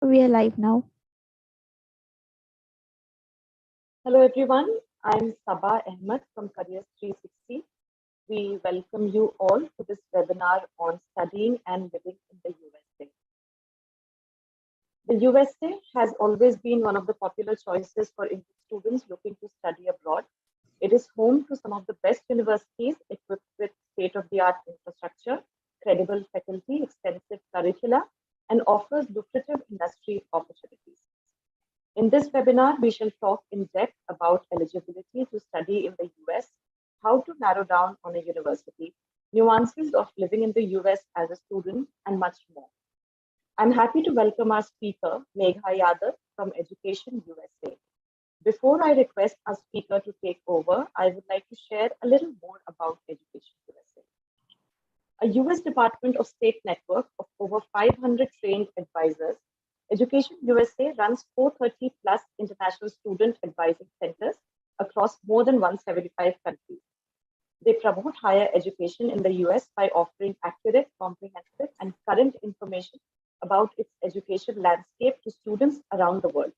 We are live now. Hello everyone, I'm Sabah Ahmed from Careers 360. We welcome you all to this webinar on studying and living in the USA. The USA has always been one of the popular choices for Indian students looking to study abroad. It is home to some of the best universities equipped with state-of-the-art infrastructure, credible faculty, extensive curricula, and offers lucrative industry opportunities. In this webinar, we shall talk in depth about eligibility to study in the US, how to narrow down on a university, nuances of living in the US as a student, and much more. I'm happy to welcome our speaker, Megha Yadav from Education USA. Before I request our speaker to take over, I would like to share a little more about Education USA. A US Department of State network of over 500 trained advisors, Education USA runs 430 plus international student advising centers across more than 175 countries. They promote higher education in the US by offering accurate, comprehensive, and current information about its education landscape to students around the world.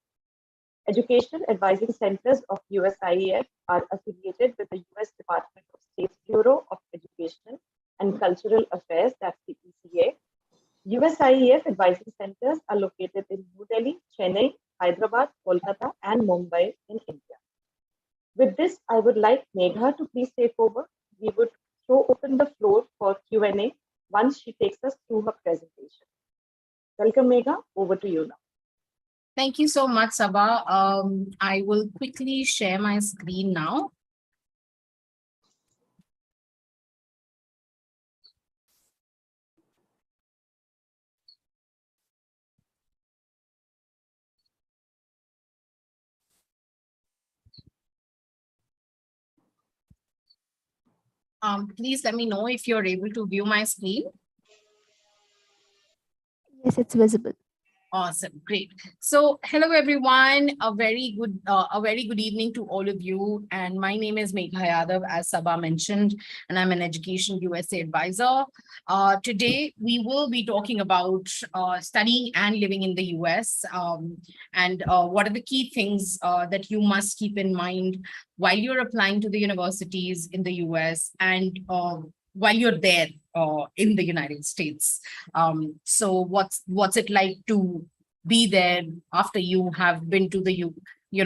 Education advising centers of USIEF are affiliated with the US Department of State's Bureau of Education and Cultural Affairs, that's the ECA. USIEF advising centers are located in New Delhi, Chennai, Hyderabad, Kolkata, and Mumbai in India. With this, I would like Megha to please take over. We would throw open the floor for Q&A once she takes us through her presentation. Welcome, Megha. Over to you now. Thank you so much, Sabah. I will quickly share my screen now. Please let me know if you're able to view my screen. Yes, it's visible. Awesome, great. So, hello everyone. A very good evening to all of you. And my name is Megha Yadav, as Sabah mentioned, and I'm an Education USA advisor. Today we will be talking about studying and living in the US, and what are the key things that you must keep in mind while you're applying to the universities in the US and while you're there in the United States. So what's it like to be there after you have been to the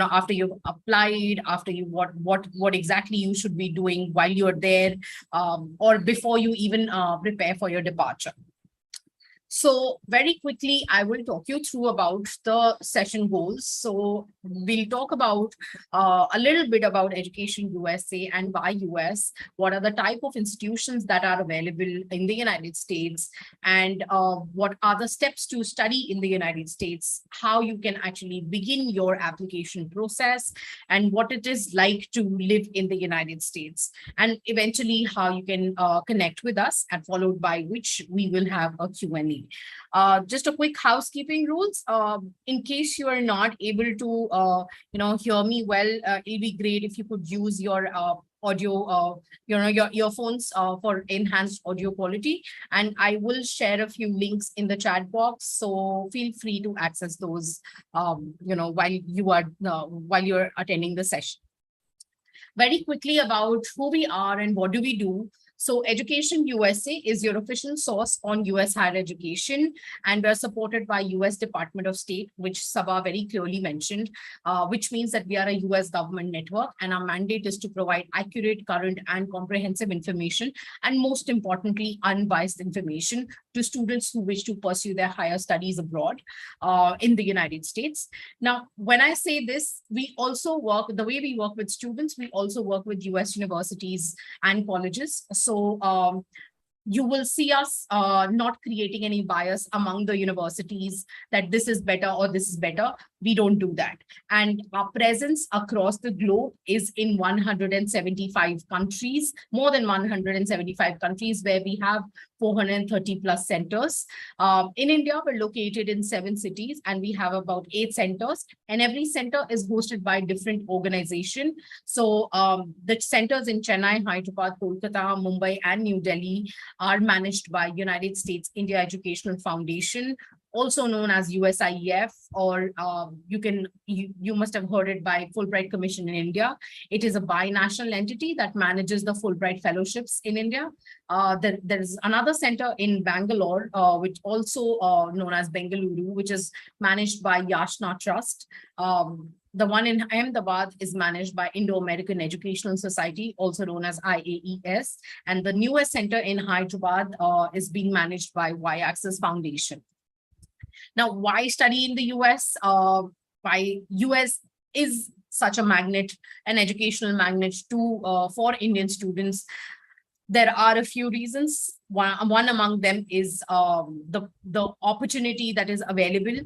after you've applied, after you what exactly you should be doing while you're there, or before you even prepare for your departure. So very quickly, I will talk you through about the session goals. So we'll talk about a little bit about Education USA and why US, what are the type of institutions that are available in the United States, and what are the steps to study in the United States, how you can actually begin your application process, and what it is like to live in the United States, and eventually how you can connect with us, and followed by which we will have a Q&A. Just a quick housekeeping rules. In case you are not able to, hear me well, it'll be great if you could use your audio, your earphones for enhanced audio quality. And I will share a few links in the chat box, so feel free to access those, while you're attending the session. Very quickly about who we are and what do we do. So Education USA is your official source on US higher education, and we're supported by US Department of State, which Sabah very clearly mentioned, which means that we are a US government network, and our mandate is to provide accurate, current, and comprehensive information, and most importantly, unbiased information to students who wish to pursue their higher studies abroad in the United States. Now, when I say this, we also work, the way we work with students, we also work with US universities and colleges. So you will see us not creating any bias among the universities that this is better or this is better. We don't do that. And our presence across the globe is in 175 countries, more than 175 countries, where we have 430 plus centers. In India, we're located in 7 cities and we have about 8 centers, and every center is hosted by a different organization. So the centers in Chennai, Hyderabad, Kolkata, Mumbai, and New Delhi are managed by United States India Educational Foundation, also known as USIEF, or you must have heard it by Fulbright Commission in India. It is a binational entity that manages the Fulbright fellowships in India. There is another center in Bangalore, which also known as Bengaluru, which is managed by Yashna Trust. The one in Ahmedabad is managed by Indo-American Educational Society, also known as IAES. And the newest center in Hyderabad is being managed by Y-Axis Foundation. Now, why study in the US? Why US is such a magnet, an educational magnet for Indian students? There are a few reasons. One among them is the opportunity that is available.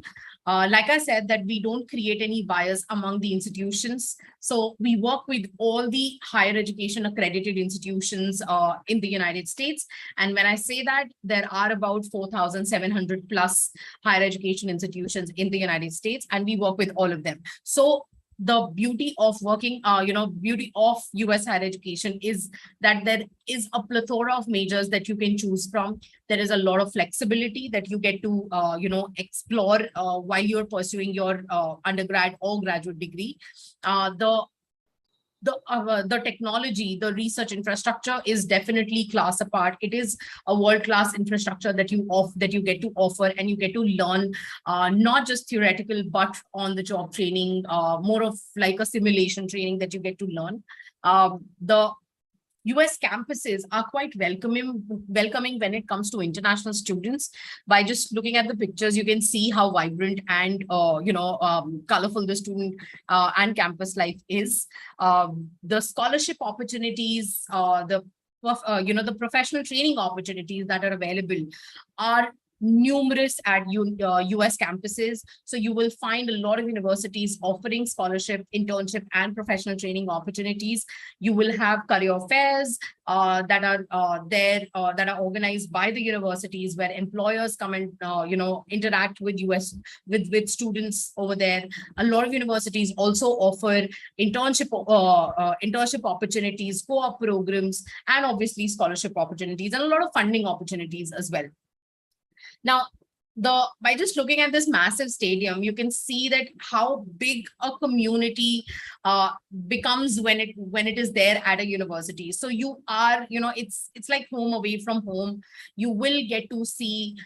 Like I said, that we don't create any bias among the institutions. So we work with all the higher education accredited institutions in the United States. And when I say that, there are about 4,700 plus higher education institutions in the United States, and we work with all of them. So the beauty of working, beauty of US higher education is that there is a plethora of majors that you can choose from. There is a lot of flexibility that you get to, explore while you're pursuing your undergrad or graduate degree. The technology, the research infrastructure is definitely class apart. It is a world-class infrastructure that you get to offer, and you get to learn not just theoretical, but on-the-job training, more of like a simulation training that you get to learn. The US campuses are quite welcoming when it comes to international students. By just looking at the pictures, you can see how vibrant and colorful the student and campus life is. The scholarship opportunities, the professional training opportunities that are available are numerous at US campuses. So you will find a lot of universities offering scholarship, internship, and professional training opportunities. You will have career fairs that are that are organized by the universities, where employers come and interact with with students over there. A lot of universities also offer internship opportunities, co-op programs, and obviously scholarship opportunities, and a lot of funding opportunities as well. Now, by just looking at this massive stadium, you can see that how big a community becomes when it is there at a university. So you are, it's like home away from home. You will get to see,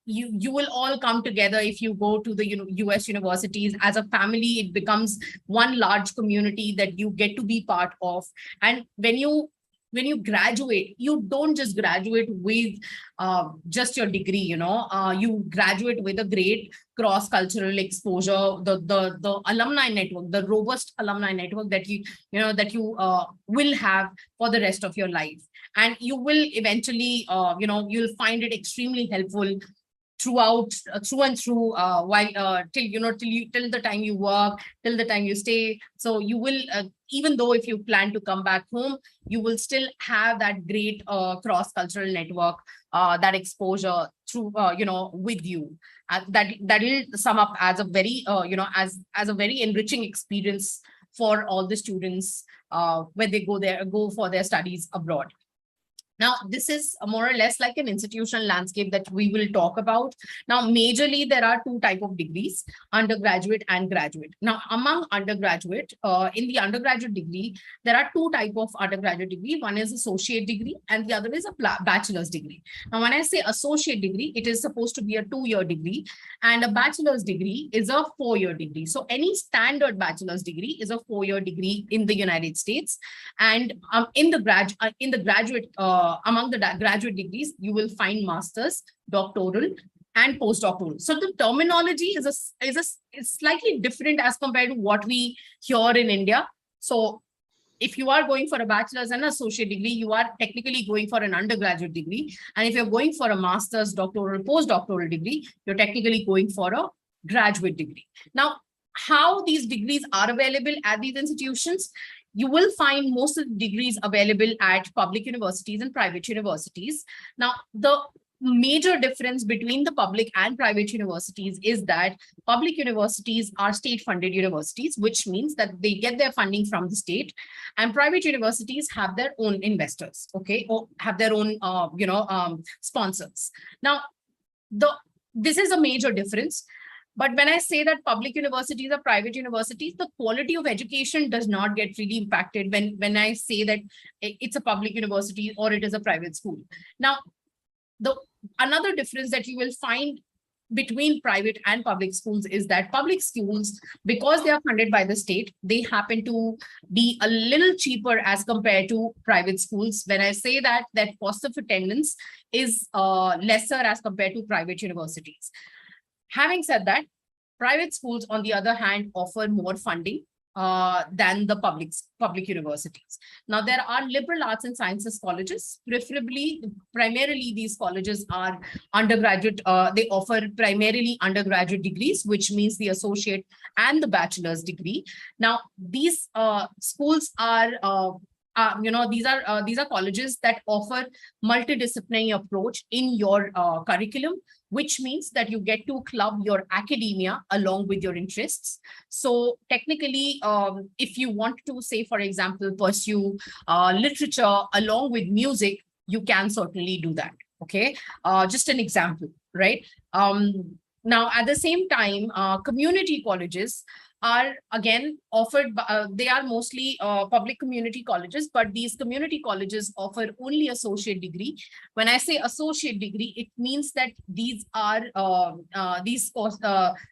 you will all come together if you go to the US universities as a family. It becomes one large community that you get to be part of. And when you graduate, you don't just graduate with just your degree, you graduate with a great cross-cultural exposure, the alumni network, the robust alumni network that you will have for the rest of your life. And you will eventually, you'll find it extremely helpful throughout, through and through, while till the time you work, till the time you stay. So you will, even though if you plan to come back home, you will still have that great cross-cultural network, that exposure through, with you. That will sum up as a very, as a very enriching experience for all the students when they go for their studies abroad. Now, this is more or less like an institutional landscape that we will talk about. Now, majorly, there are two types of degrees, undergraduate and graduate. Now, among undergraduate, in the undergraduate degree, there are two types of undergraduate degree. One is associate degree and the other is a bachelor's degree. Now, when I say associate degree, it is supposed to be a 2-year degree, and a bachelor's degree is a 4-year degree. So any standard bachelor's degree is a 4-year degree in the United States. And in the graduate, among the graduate degrees, you will find master's, doctoral, and postdoctoral. So the terminology is slightly different as compared to what we hear in India. So if you are going for a bachelor's and associate degree, you are technically going for an undergraduate degree. And if you're going for a master's, doctoral, postdoctoral degree, you're technically going for a graduate degree. Now, how these degrees are available at these institutions? You will find most of the degrees available at public universities and private universities. Now, the major difference between the public and private universities is that public universities are state-funded universities, which means that they get their funding from the state, and private universities have their own investors, okay, or have their own, sponsors. Now, this is a major difference. But when I say that public universities are private universities, the quality of education does not get really impacted when I say that it's a public university or it is a private school. Now, another difference that you will find between private and public schools is that public schools, because they are funded by the state, they happen to be a little cheaper as compared to private schools. When I say that cost of attendance is lesser as compared to private universities. Having said that, private schools, on the other hand, offer more funding than the public universities. Now, there are liberal arts and sciences colleges, primarily these colleges are undergraduate, they offer primarily undergraduate degrees, which means the associate and the bachelor's degree. Now, these schools are these are colleges that offer multidisciplinary approach in your curriculum, which means that you get to club your academia along with your interests. So technically, if you want to, say, for example, pursue literature along with music, you can certainly do that. Okay, just an example, right? Now, at the same time, community colleges are again offered, they are mostly public community colleges, but these community colleges offer only associate degree. When I say associate degree, it means that these are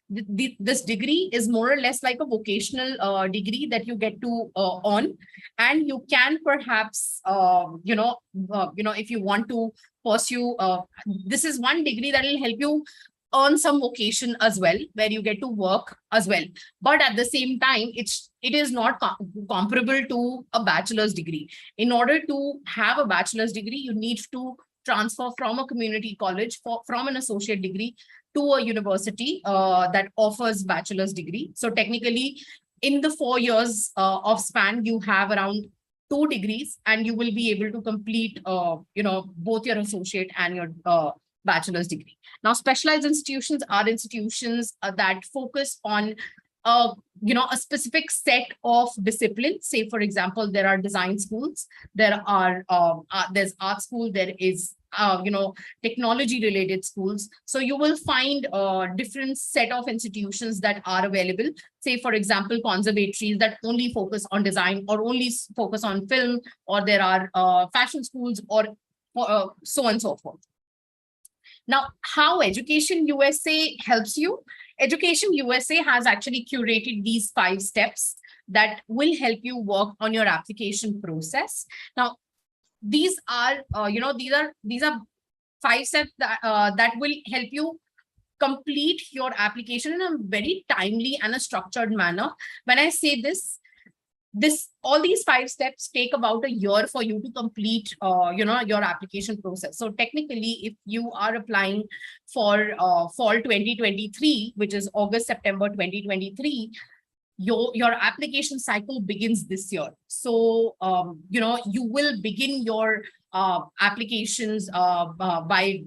this degree is more or less like a vocational degree that you get to on, and you can perhaps if you want to pursue, this is one degree that will help you earn some vocation as well, where you get to work as well. But at the same time, it is not comparable to a bachelor's degree. In order to have a bachelor's degree, you need to transfer from a community college from an associate degree to a university that offers bachelor's degree. So technically, in the 4 years of span, you have around 2 degrees, and you will be able to complete both your associate and your bachelor's degree. Now, specialized institutions are institutions that focus on a specific set of disciplines. Say, for example, there are design schools, there's art school, there is technology related schools. So you will find a different set of institutions that are available. Say, for example, conservatories that only focus on design or only focus on film, or there are fashion schools, or so on and so forth. Now, how Education USA helps you? Education USA has actually curated these 5 steps that will help you work on your application process. Now, these are 5 steps that will help you complete your application in a very timely and a structured manner. When I say all these 5 steps take about a year for you to complete your application process. So technically, if you are applying for fall 2023, which is August, September 2023, your application cycle begins this year. So you will begin your applications by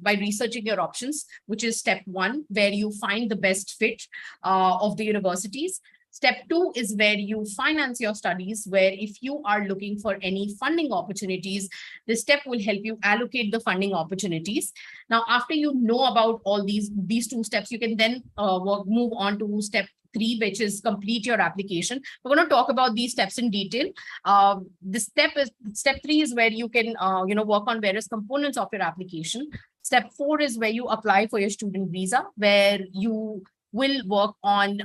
researching your options, which is step 1, where you find the best fit of the universities. Step 2 is where you finance your studies, where if you are looking for any funding opportunities, this step will help you allocate the funding opportunities. Now, after you know about all these 2 steps, you can then move on to step 3, which is complete your application. We're going to talk about these steps in detail. Step 3 is where you can work on various components of your application. Step 4 is where you apply for your student visa, where you will work on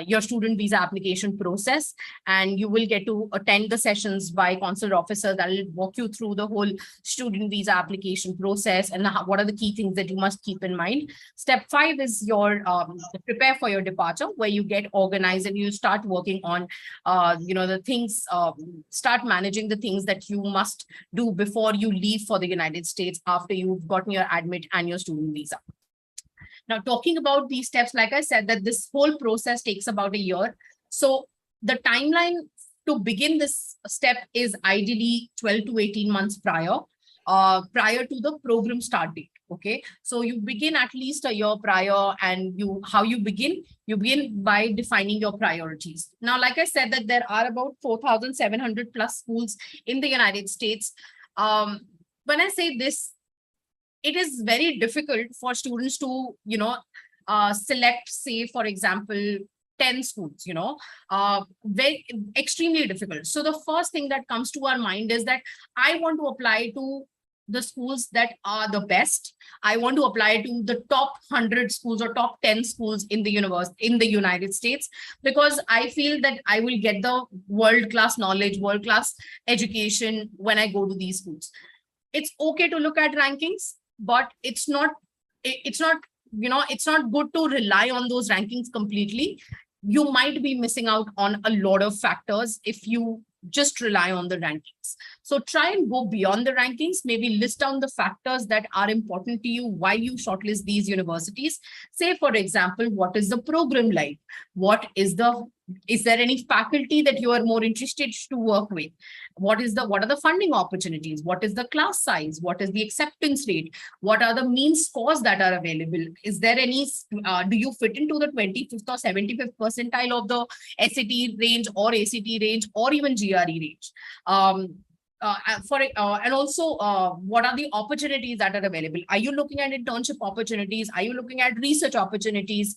your student visa application process, and you will get to attend the sessions by consular officer that will walk you through the whole student visa application process and what are the key things that you must keep in mind. Step 5 is your prepare for your departure, where you get organized and you start working on the things, start managing the things that you must do before you leave for the United States after you've gotten your admit and your student visa. Now, talking about these steps, like I said, that this whole process takes about a year. So the timeline to begin this step is ideally 12 to 18 months prior to the program start date. Okay, so you begin at least a year prior, and how you begin by defining your priorities. Now, like I said, that there are about 4,700 plus schools in the United States. When I say this, it is very difficult for students to, select, say, for example, 10 schools, very extremely difficult. So the first thing that comes to our mind is that I want to apply to the schools that are the best. I want to apply to the top 100 schools or top 10 schools in the United States, because I feel that I will get the world-class knowledge, world-class education when I go to these schools. It's okay to look at rankings, but it's not good to rely on those rankings completely. You might be missing out on a lot of factors if you just rely on the rankings. So try and go beyond the rankings, maybe list down the factors that are important to you while you shortlist these universities. Say, for example, what is the program like? Is there any faculty that you are more interested to work with? What are the funding opportunities? What is the class size? What is the acceptance rate? What are the mean scores that are available? Is there any, do you fit into the 25th or 75th percentile of the SAT range or ACT range or even GRE range? And also, what are the opportunities that are available? Are you looking at internship opportunities? Are you looking at research opportunities?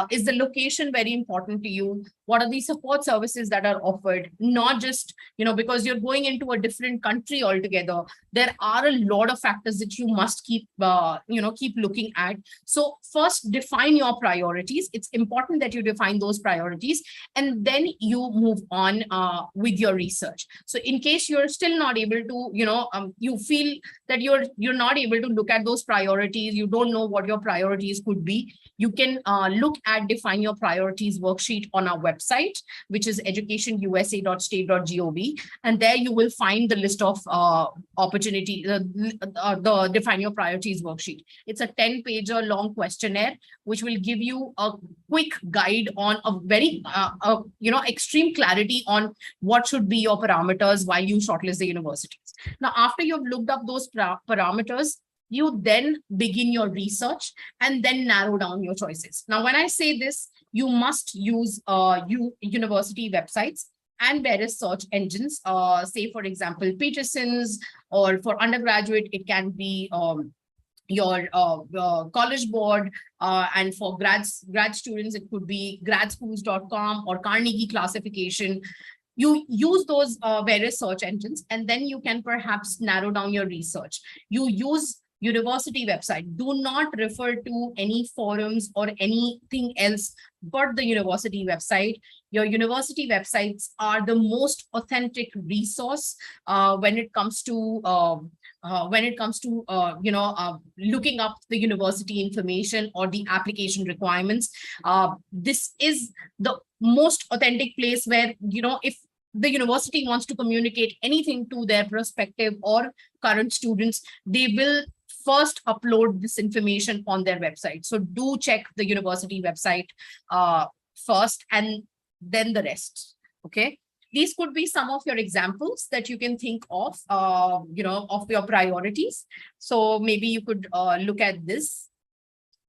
Is the location very important to you? What are the support services that are offered? Not just, because you're going into a different country altogether. There are a lot of factors that you must keep looking at. So first, define your priorities. It's important that you define those priorities, and then you move on with your research. So in case you're still not able to, you feel that you're not able to look at those priorities, you don't know what your priorities could be, you can look at Define Your Priorities worksheet on our website, which is educationusa.state.gov. And there you will find the list of opportunity, the Define Your Priorities worksheet. It's a 10-pager long questionnaire, which will give you a quick guide on a very, extreme clarity on what should be your parameters while you shortlist the universities. Now, after you've looked up those parameters, you then begin your research and then narrow down your choices. Now, when I say this, you must use university websites and various search engines. Say, for example, Peterson's, or for undergraduate, it can be your college board, and for grad students, it could be gradschools.com or Carnegie classification. You use those various search engines, and then you can perhaps narrow down your research. You use university website. Do not refer to any forums or anything else but the university website. Your university websites are the most authentic resource when it comes to looking up the university information or the application requirements. This is the most authentic place where, if the university wants to communicate anything to their prospective or current students, they will first upload this information on their website. So do check the university website first, and then the rest. Okay. These could be some of your examples that you can think of, of your priorities. So maybe you could look at this.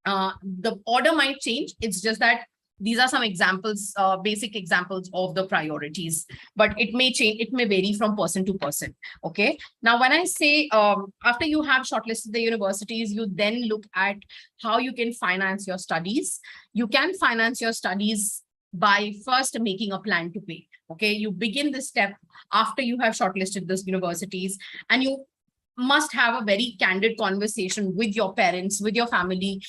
The order might change. It's just that these are some examples, basic examples of the priorities, but it may change. It may vary from person to person. Okay. Now, when I say after you have shortlisted the universities, you then look at how you can finance your studies. You can finance your studies by first making a plan to pay. Okay. You begin this step after you have shortlisted those universities, and you must have a very candid conversation with your parents, with your family,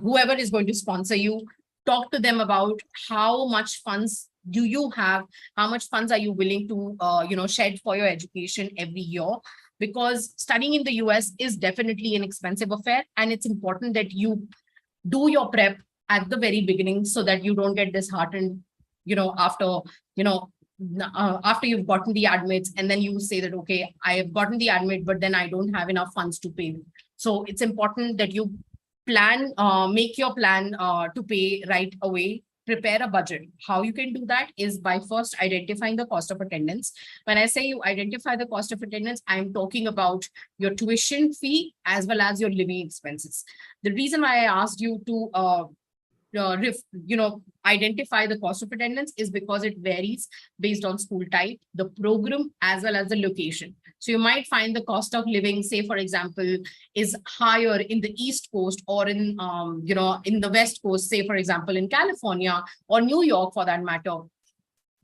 whoever is going to sponsor you. Talk to them about how much funds do you have, how much funds are you willing to, shed for your education every year, because studying in the US is definitely an expensive affair, and it's important that you do your prep at the very beginning so that you don't get disheartened, after you've gotten the admits, and then you say that, okay, I have gotten the admit, but then I don't have enough funds to pay. So it's important that you make your plan to pay right away. Prepare a budget. How you can do that is by first identifying the cost of attendance. When I say you identify the cost of attendance, I'm talking about your tuition fee as well as your living expenses. The reason why I asked you to identify the cost of attendance is because it varies based on school type, the program, as well as the location. So you might find the cost of living, say, for example, is higher in the East Coast or in, in the West Coast, say, for example, in California or New York for that matter,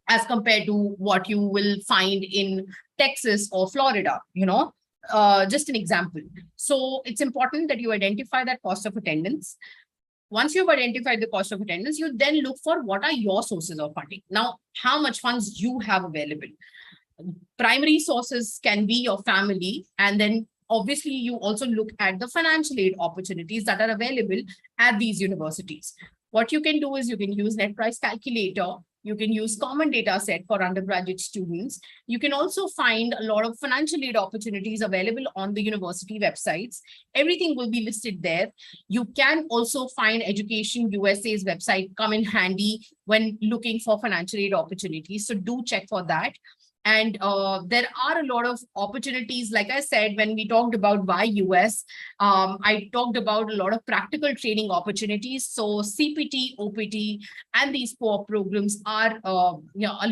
as compared to what you will find in Texas or Florida, just an example. So it's important that you identify that cost of attendance. Once you've identified the cost of attendance, you then look for what are your sources of funding. Now, how much funds you have available. Primary sources can be your family, and then obviously you also look at the financial aid opportunities that are available at these universities. What you can do is you can use net price calculator. You can use common data set for undergraduate students. You can also find a lot of financial aid opportunities available on the university websites. Everything will be listed there. You can also find Education USA's website come in handy when looking for financial aid opportunities. So do check for that. And there are a lot of opportunities. Like I said, when we talked about why US, I talked about a lot of practical training opportunities. So CPT, OPT, and these co-op programs are a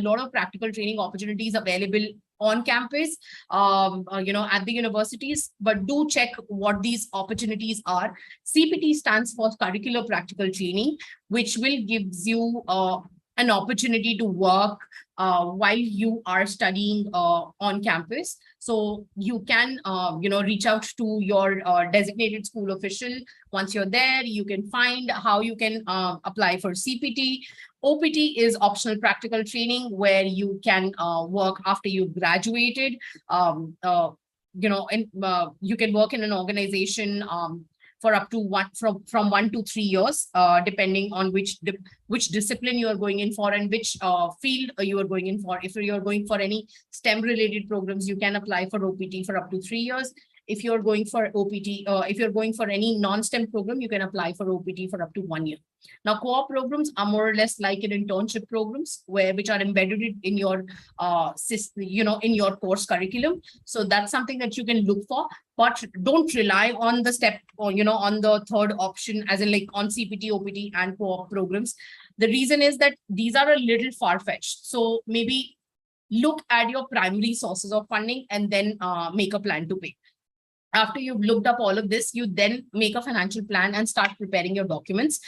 lot of practical training opportunities available on campus, at the universities, but do check what these opportunities are. CPT stands for curricular practical training, which will gives you an opportunity to work while you are studying on campus. So you can, reach out to your designated school official. Once you're there, you can find how you can apply for CPT. OPT is optional practical training where you can work after you've graduated. You can work in an organization for up to from 1 to 3 years, depending on which discipline you are going in for and which field you are going in for. If you're going for any STEM related programs, you can apply for OPT for up to 3 years. If you're going for OPT, if you're going for any non-STEM program, you can apply for OPT for up to 1 year. Now, co-op programs are more or less like an internship programs which are embedded in your in your course curriculum. So that's something that you can look for, but don't rely on the step or on the third option, as in like on CPT, OPT, and co-op programs. The reason is that these are a little far-fetched. So maybe look at your primary sources of funding and then make a plan to pay. After you've looked up all of this, you then make a financial plan and start preparing your documents.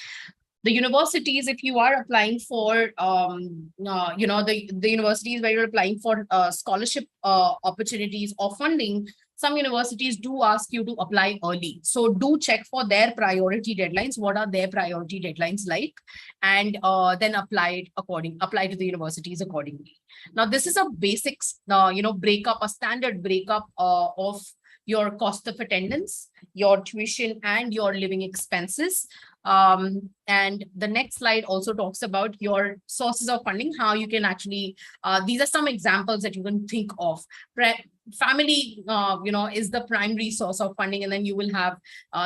The universities, if you are applying for, the universities where you're applying for scholarship opportunities or funding, some universities do ask you to apply early. So do check for their priority deadlines. What are their priority deadlines like? And then apply to the universities accordingly. Now, this is a basics, breakup, a standard breakup of your cost of attendance, your tuition, and your living expenses. And the next slide also talks about your sources of funding, how you can actually, these are some examples that you can think of. Family, is the primary source of funding, and then you will have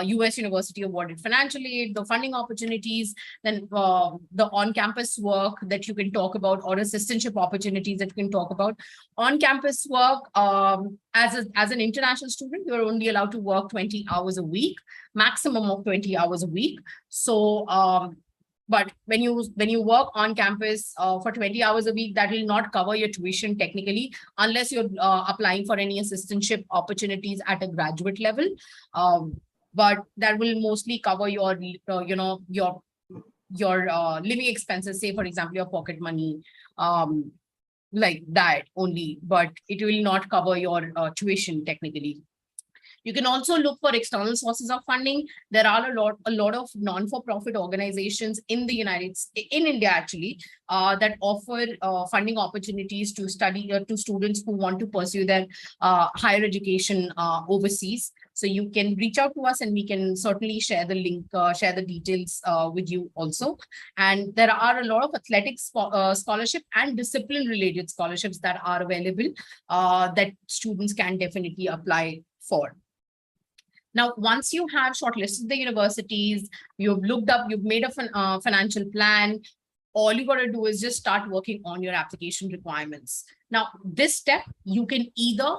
US University awarded financial aid, the funding opportunities, then the on-campus work that you can talk about, or assistantship opportunities that you can talk about. On-campus work, as an international student, you're only allowed to work 20 hours a week, maximum of 20 hours a week. So, but when you work on campus for 20 hours a week, that will not cover your tuition technically, unless you're applying for any assistantship opportunities at a graduate level. But that will mostly cover your, living expenses, say, for example, your pocket money, like that only, but it will not cover your tuition technically. You can also look for external sources of funding. There are a lot of non-for-profit organizations in India actually, that offer funding opportunities to students who want to pursue their higher education overseas. So you can reach out to us and we can certainly share the link, share the details with you also. And there are a lot of athletics scholarship and discipline related scholarships that are available that students can definitely apply for. Now, once you have shortlisted the universities, you've looked up, you've made a financial plan, all you got to do is just start working on your application requirements. Now, this step, you can either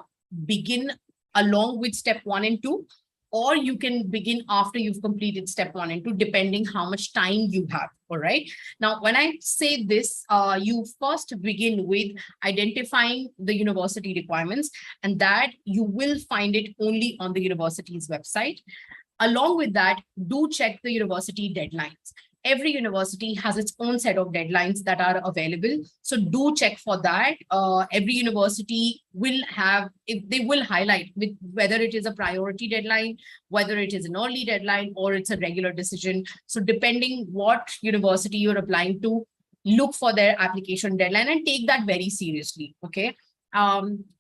begin along with step 1 and 2, or you can begin after you've completed step 1 and 2, depending how much time you have. All right. Now, when I say this, you first begin with identifying the university requirements, and that you will find it only on the university's website. Along with that, do check the university deadlines. Every university has its own set of deadlines that are available. So do check for that. Every university will have, if they will highlight with whether it is a priority deadline, whether it is an early deadline, or it's a regular decision. So depending what university you're applying to, look for their application deadline and take that very seriously. Okay.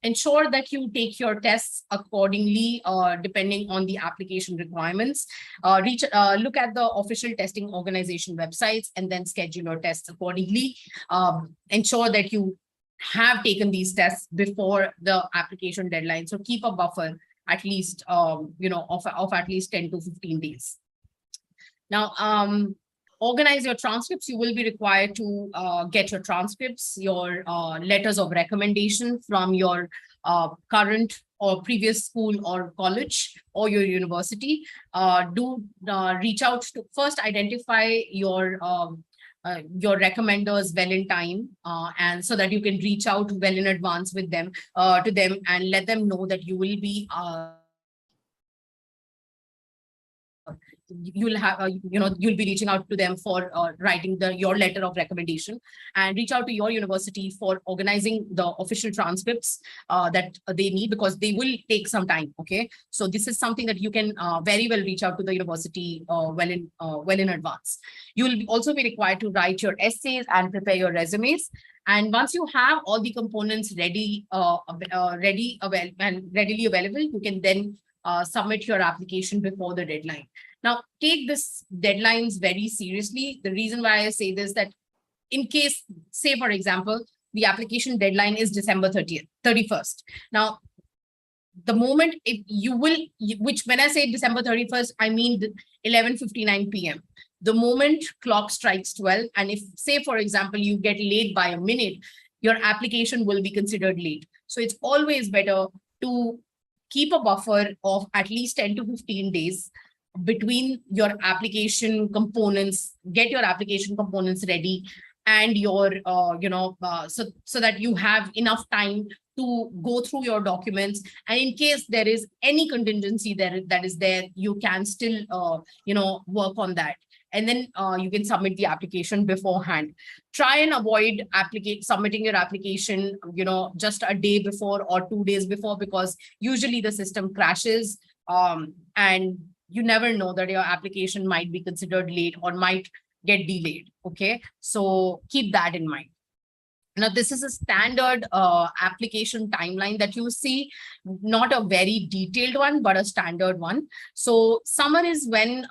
Ensure that you take your tests accordingly, depending on the application requirements. Look at the official testing organization websites and then schedule your tests accordingly. Ensure that you have taken these tests before the application deadline. So keep a buffer at least, of at least 10 to 15 days. Now, organize your transcripts. You will be required to get your transcripts, your letters of recommendation from your current or previous school or college or your university. Do reach out to first identify your recommenders well in time, and so that you can reach out well in advance with them to them and let them know that you will be you'll have you'll be reaching out to them for writing your letter of recommendation, and reach out to your university for organizing the official transcripts that they need, because they will take some time. Okay, so this is something that you can very well reach out to the university well in advance. You will also be required to write your essays and prepare your resumes. And once you have all the components readily available, you can then submit your application before the deadline. Now, take this deadlines very seriously. The reason why I say this, that in case, say, for example, the application deadline is December 31st. Now, the moment which when I say December 31st, I mean 11:59 p.m. The moment clock strikes 12, and if, say, for example, you get late by a minute, your application will be considered late. So it's always better to keep a buffer of at least 10 to 15 days between your application components, get your application components ready, and your, so that you have enough time to go through your documents. And in case there is any contingency that is there, you can still, work on that. And then you can submit the application beforehand. Try and avoid submitting your application, just a day before or 2 days before, because usually the system crashes, and you never know that your application might be considered late or might get delayed. Okay, so keep that in mind. Now, this is a standard application timeline that you see, not a very detailed one, but a standard one. So summer is when,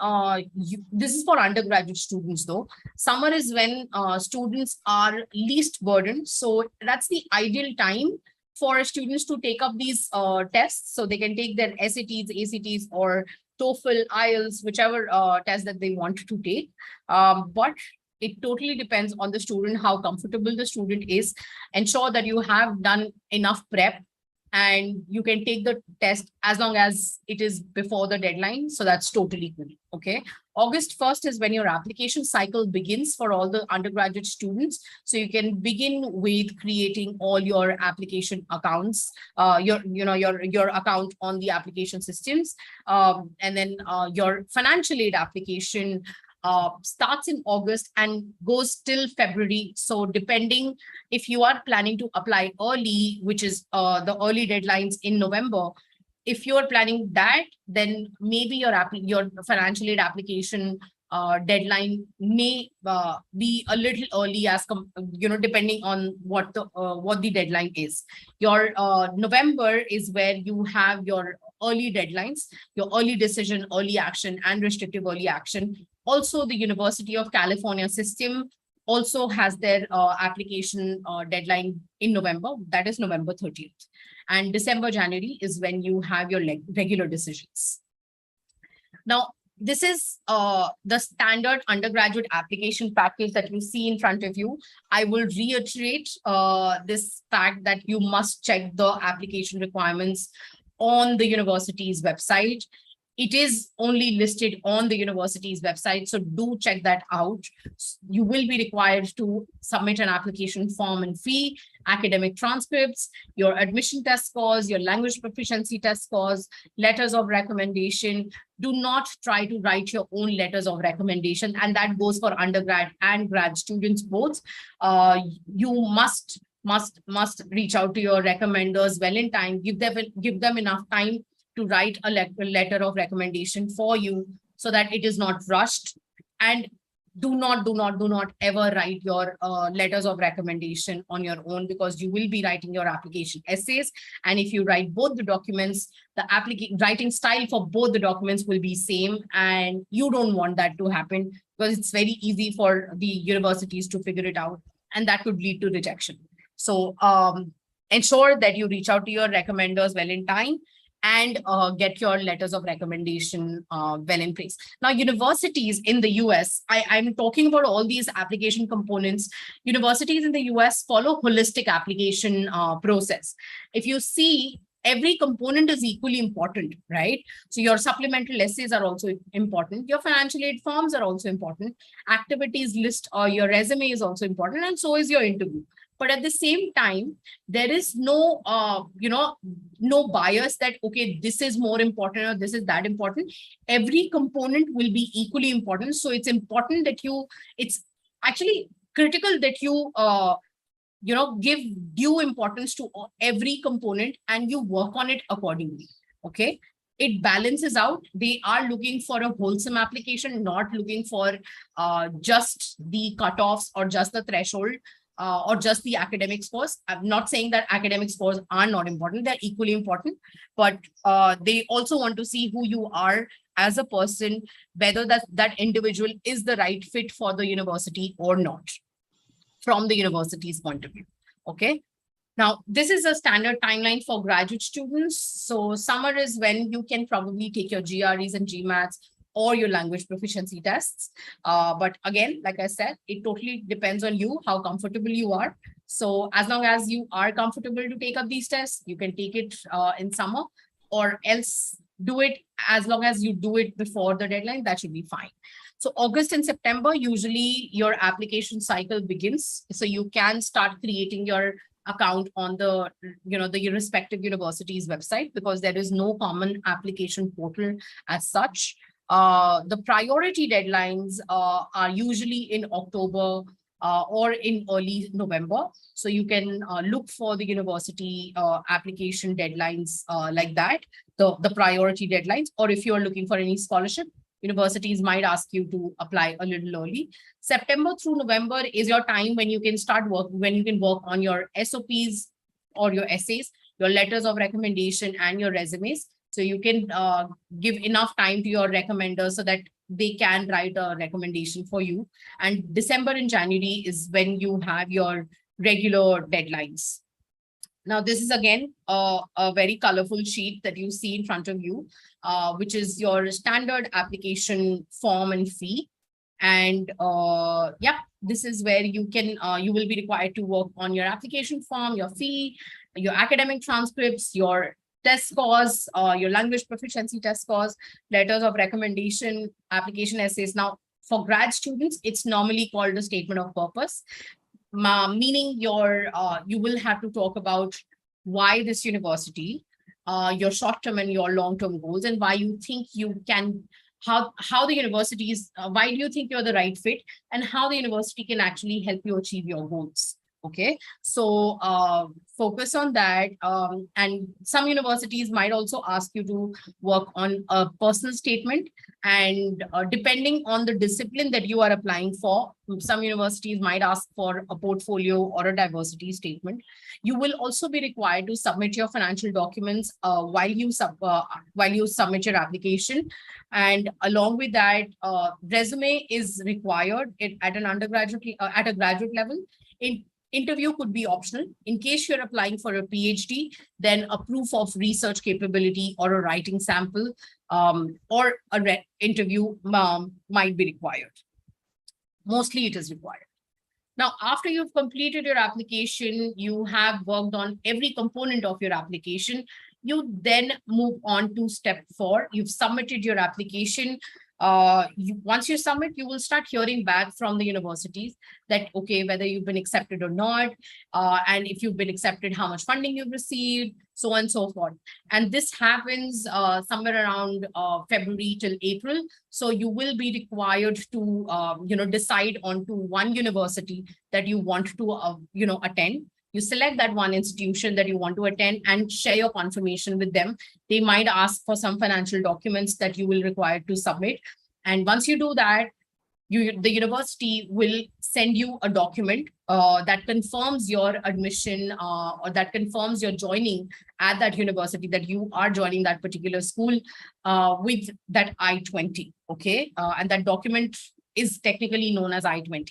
this is for undergraduate students though, summer is when students are least burdened. So that's the ideal time for students to take up these tests. So they can take their SATs, ACTs, or TOEFL, IELTS, whichever test that they want to take. But it totally depends on the student, how comfortable the student is. Ensure that you have done enough prep and you can take the test as long as it is before the deadline. So that's totally good. Okay. August 1st is when your application cycle begins for all the undergraduate students. So you can begin with creating all your application accounts, your account on the application systems. And then your financial aid application starts in August and goes till February. So depending if you are planning to apply early, which is the early deadlines in November, if you're planning that, then maybe your financial aid application deadline may be a little early, as depending on what the deadline is. Your November is where you have your early deadlines, your early decision, early action, and restrictive early action. Also, the University of California system also has their application deadline in November, that is November 30th. And December, January is when you have your regular decisions. Now, this is the standard undergraduate application package that you see in front of you. I will reiterate this fact that you must check the application requirements on the university's website. It is only listed on the university's website, so do check that out. You will be required to submit an application form and fee, academic transcripts, your admission test scores, your language proficiency test scores, letters of recommendation. Do not try to write your own letters of recommendation, and that goes for undergrad and grad students both. You must reach out to your recommenders well in time. Give them enough time to write a letter of recommendation for you so that it is not rushed. And do not ever write your letters of recommendation on your own, because you will be writing your application essays. And if you write both the documents, the writing style for both the documents will be same. And you don't want that to happen, because it's very easy for the universities to figure it out, and that could lead to rejection. So ensure that you reach out to your recommenders well in time and get your letters of recommendation well in place. Now, universities in the US, I'm talking about all these application components. Universities in the US follow holistic application process. If you see, every component is equally important, right? So your supplemental essays are also important. Your financial aid forms are also important. Activities list or your resume is also important, and so is your interview. But at the same time, there is no, no bias that, okay, this is more important or this is that important. Every component will be equally important. So it's important that it's actually critical that you, give due importance to every component and you work on it accordingly. Okay. It balances out. They are looking for a wholesome application, not looking for just the cutoffs or just the threshold. Or just the academic scores. I'm not saying that academic scores are not important. They're equally important, but they also want to see who you are as a person, whether that individual is the right fit for the university or not, from the university's point of view. Okay. Now, this is a standard timeline for graduate students. So summer is when you can probably take your GREs and GMATs or your language proficiency tests. But again, like I said, it totally depends on you, how comfortable you are. So as long as you are comfortable to take up these tests, you can take it in summer, or else do it as long as you do it before the deadline, that should be fine. So August and September, usually your application cycle begins. So you can start creating your account on the respective university's website, because there is no common application portal as such. The priority deadlines are usually in October or in early November. So you can look for the university application deadlines like that, the priority deadlines. Or if you're looking for any scholarship, universities might ask you to apply a little early. September through November is your time when you can start when you can work on your SOPs or your essays, your letters of recommendation, and your resumes. So you can give enough time to your recommenders so that they can write a recommendation for you. And December and January is when you have your regular deadlines. Now, this is again a very colorful sheet that you see in front of you, which is your standard application form and fee. And yeah, this is where you will be required to work on your application form, your fee, your academic transcripts, your test scores, your language proficiency test scores, letters of recommendation, application essays. Now, for grad students, it's normally called a statement of purpose, meaning you will have to talk about why this university, your short-term and your long-term goals, and why you think you can, how the university is, why do you think you're the right fit, and how the university can actually help you achieve your goals. Okay, so focus on that. And some universities might also ask you to work on a personal statement. And depending on the discipline that you are applying for, some universities might ask for a portfolio or a diversity statement. You will also be required to submit your financial documents while you submit your application. And along with that, resume is required at an undergraduate, at a graduate level. Interview could be optional. In case you're applying for a PhD, then a proof of research capability or a writing sample or a interview might be required. Mostly it is required. Now, after you've completed your application, you have worked on every component of your application. You then move on to step 4. You've submitted your application. Once you submit, you will start hearing back from the universities that, okay, whether you've been accepted or not, and if you've been accepted, how much funding you've received, so on and so forth. And this happens somewhere around February till April. So you will be required to, decide onto one university that you want to, attend. You select that one institution that you want to attend and share your confirmation with them. They might ask for some financial documents that you will require to submit. And once you do that, the university will send you a document that confirms your admission or that confirms your joining at that university, that you are joining that particular school with that I-20. Okay. And that document is technically known as I-20.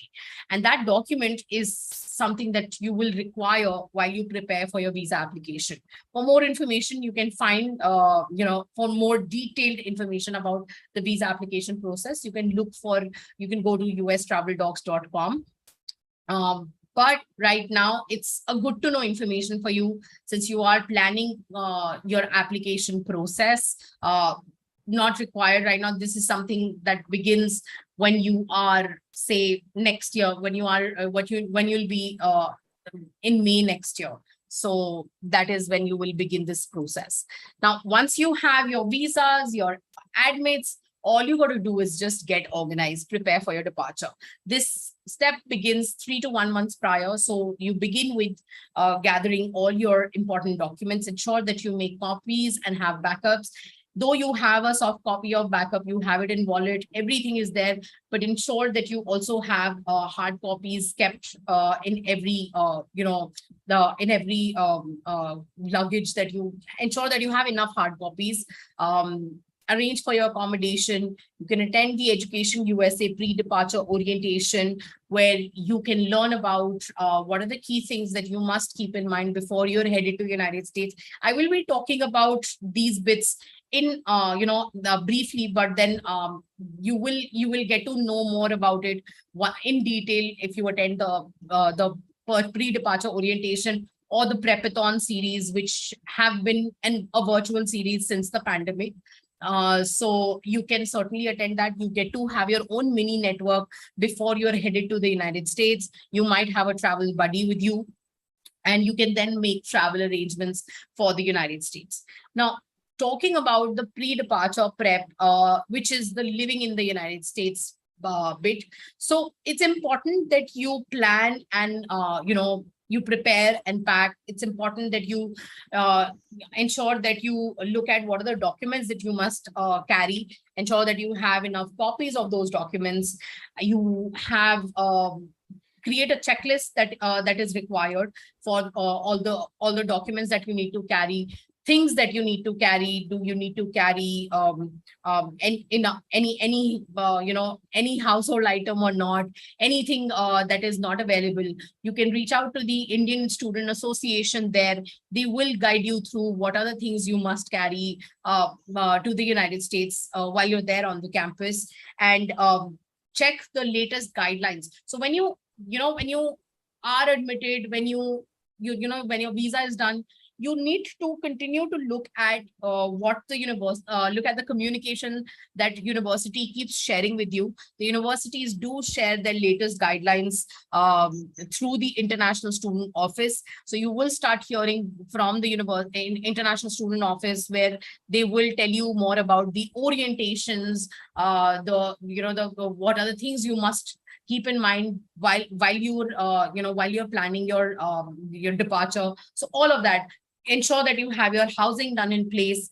And that document is something that you will require while you prepare for your visa application. For more information, you can find, for more detailed information about the visa application process, you can go to ustraveldocs.com. But right now, it's a good to know information for you since you are planning your application process. Not required right now. This is something that begins when you are, say, next year, when you are when you'll be in May next year. So that is when you will begin this process. Now, once you have your visas, your admits, all you got to do is just get organized, prepare for your departure. This step begins 3 to 1 month prior. So you begin with gathering all your important documents, ensure that you make copies and have backups. Though you have a soft copy of backup, you have it in wallet, everything is there, but ensure that you also have hard copies kept in every, luggage that you ensure that you have enough hard copies. Arrange for your accommodation. You can attend the Education USA pre-departure orientation, where you can learn about what are the key things that you must keep in mind before you're headed to the United States. I will be talking about these bits in briefly, but then you will get to know more about it in detail if you attend the pre-departure orientation or the Prepathon series, which have been a virtual series since the pandemic. So you can certainly attend that. You get to have your own mini network before you're headed to the United States. You might have a travel buddy with you, and you can then make travel arrangements for the United States. Now, talking about the pre-departure prep, which is the living in the United States bit. So it's important that you plan and, you prepare and pack. It's important that you ensure that you look at what are the documents that you must carry, ensure that you have enough copies of those documents. You have create a checklist that is required for all the documents that you need to carry. Things that you need to carry. Do you need to carry any household item or not? Anything that is not available, you can reach out to the Indian Student Association there. They will guide you through what are the things you must carry to the United States while you're there on the campus, and check the latest guidelines. So when you are admitted, when when your visa is done, you need to continue to look at what the look at the communication that university keeps sharing with you. The universities do share their latest guidelines through the International Student Office. So you will start hearing from the International Student Office, where they will tell you more about the orientations, what are the things you must keep in mind while you're planning your departure. So all of that. Ensure that you have your housing done in place.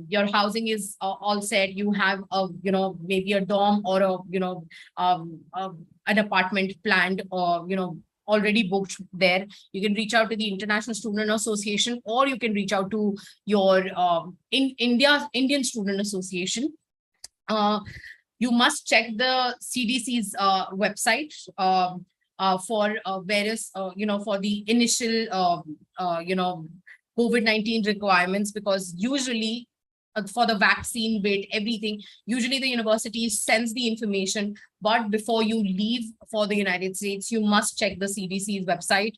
Your housing is all set. You have maybe a dorm or an apartment planned, or already booked there. You can reach out to the International Student Association, or you can reach out to your Indian Student Association. You must check the CDC's website for various, for the initial, COVID-19 requirements, because usually for the vaccine bit, everything. Usually the university sends the information, but before you leave for the United States, you must check the CDC's website,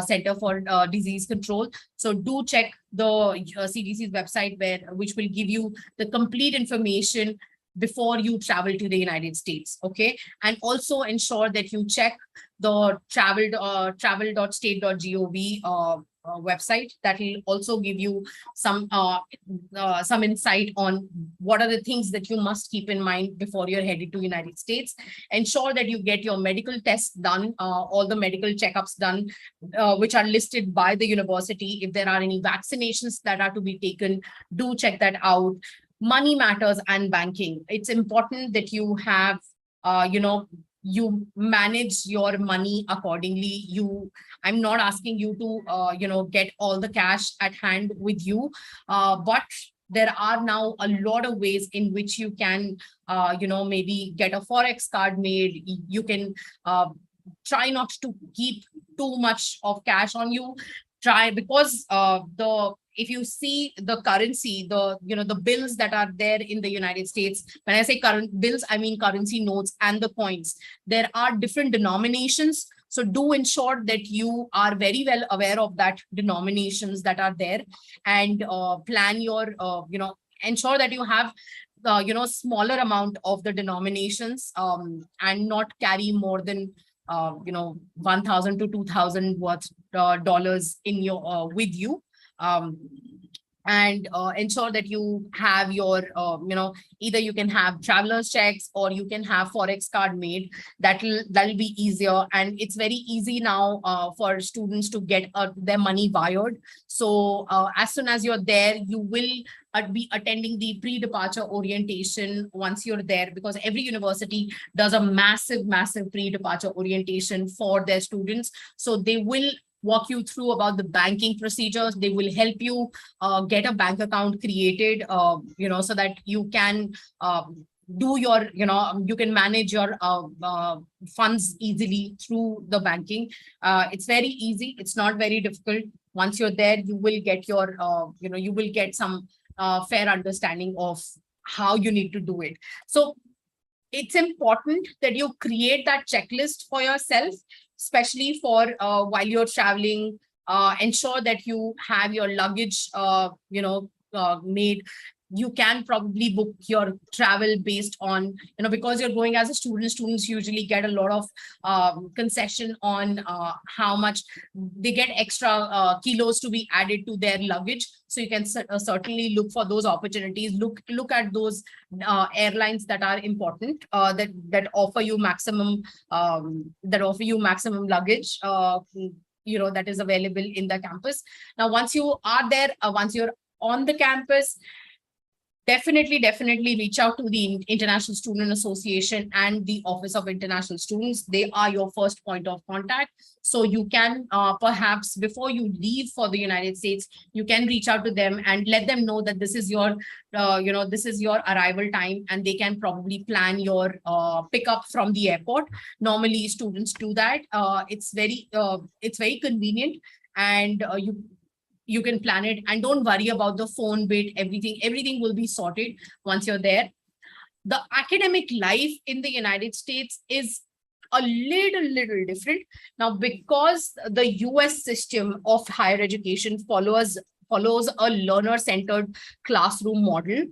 Center for Disease Control. So do check the CDC's website, which will give you the complete information before you travel to the United States. Okay. And also ensure that you check the travel.state.gov website. That will also give you some insight on what are the things that you must keep in mind before you're headed to United States. Ensure that you get your medical tests done, all the medical checkups done, which are listed by the university. If there are any vaccinations that are to be taken, do check that out. Money matters and banking. It's important that you have, you manage your money accordingly. I'm not asking you to, get all the cash at hand with you, but there are now a lot of ways in which you can, maybe get a Forex card made. You can try not to keep too much of cash on you. Try, because if you see the currency, the bills that are there in the United States, when I say current bills, I mean currency notes and the coins. There are different denominations. So do ensure that you are very well aware of that denominations that are there, and plan your, ensure that you have smaller amount of the denominations, and not carry more than 1,000 to 2,000 worth dollars in your with you. And ensure that you have your, either you can have traveler's checks or you can have Forex card made. That'll be easier. And it's very easy now for students to get their money wired. So as soon as you're there, you will be attending the pre-departure orientation once you're there, because every university does a massive pre-departure orientation for their students. So they will walk you through about the banking procedures. They will help you get a bank account created, so that you can do your, you can manage your funds easily through the banking. It's very easy. It's not very difficult. Once you're there, you will get your, you will get some fair understanding of how you need to do it. So it's important that you create that checklist for yourself, especially for while you're traveling. Ensure that you have your luggage, made. You can probably book your travel based on, because you're going as a student. Students usually get a lot of concession on how much they get extra kilos to be added to their luggage. So you can certainly look for those opportunities. Look at those airlines that are important, that offer you maximum luggage. That is available in the campus. Now, once you are there, once you're on the campus, definitely reach out to the International Student Association and the Office of International Students. They are your first point of contact. So you can perhaps, before you leave for the United States, you can reach out to them and let them know that this is your, this is your arrival time, and they can probably plan your pickup from the airport. Normally, students do that. It's very convenient, and you can plan it, and don't worry about the phone bit. Everything will be sorted once you're there. The academic life in the United States is a little different now, because the US system of higher education follows a learner-centered classroom model.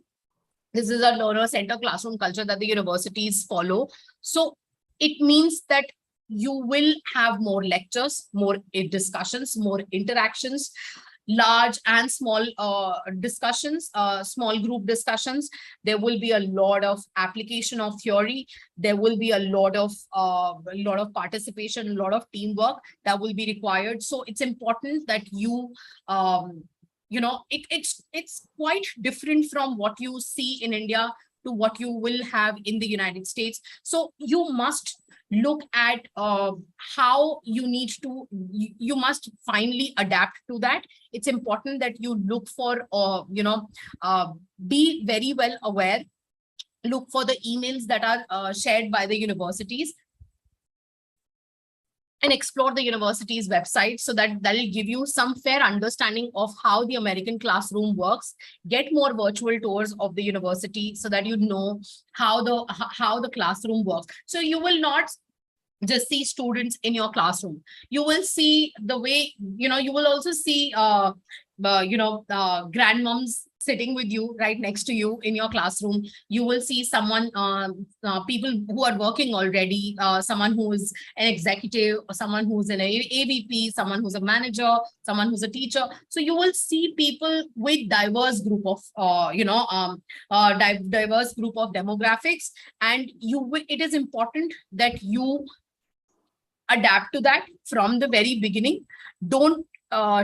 This is a learner-centered classroom culture that the universities follow. So it means that you will have more lectures, more discussions, more interactions, large and small discussions, small group discussions. There will be a lot of application of theory. There will be a lot of participation, a lot of teamwork that will be required. So it's important that you, it's quite different from what you see in India to what you will have in the United States. So you must look at how you need to, you must finally adapt to that. It's important that you look for, be very well aware, look for the emails that are shared by the universities. and explore the university's website, so that will give you some fair understanding of how the American classroom works. Get more virtual tours of the university so that you know how the classroom works. So you will not just see students in your classroom. You will see the way, you will also see grandmoms sitting with you right next to you in your classroom. You will see someone, people who are working already, someone who is an executive, or someone who's an AVP, someone who's a manager, someone who's a teacher. So you will see people with diverse group of diverse group of demographics, and it is important that you adapt to that from the very beginning. Don't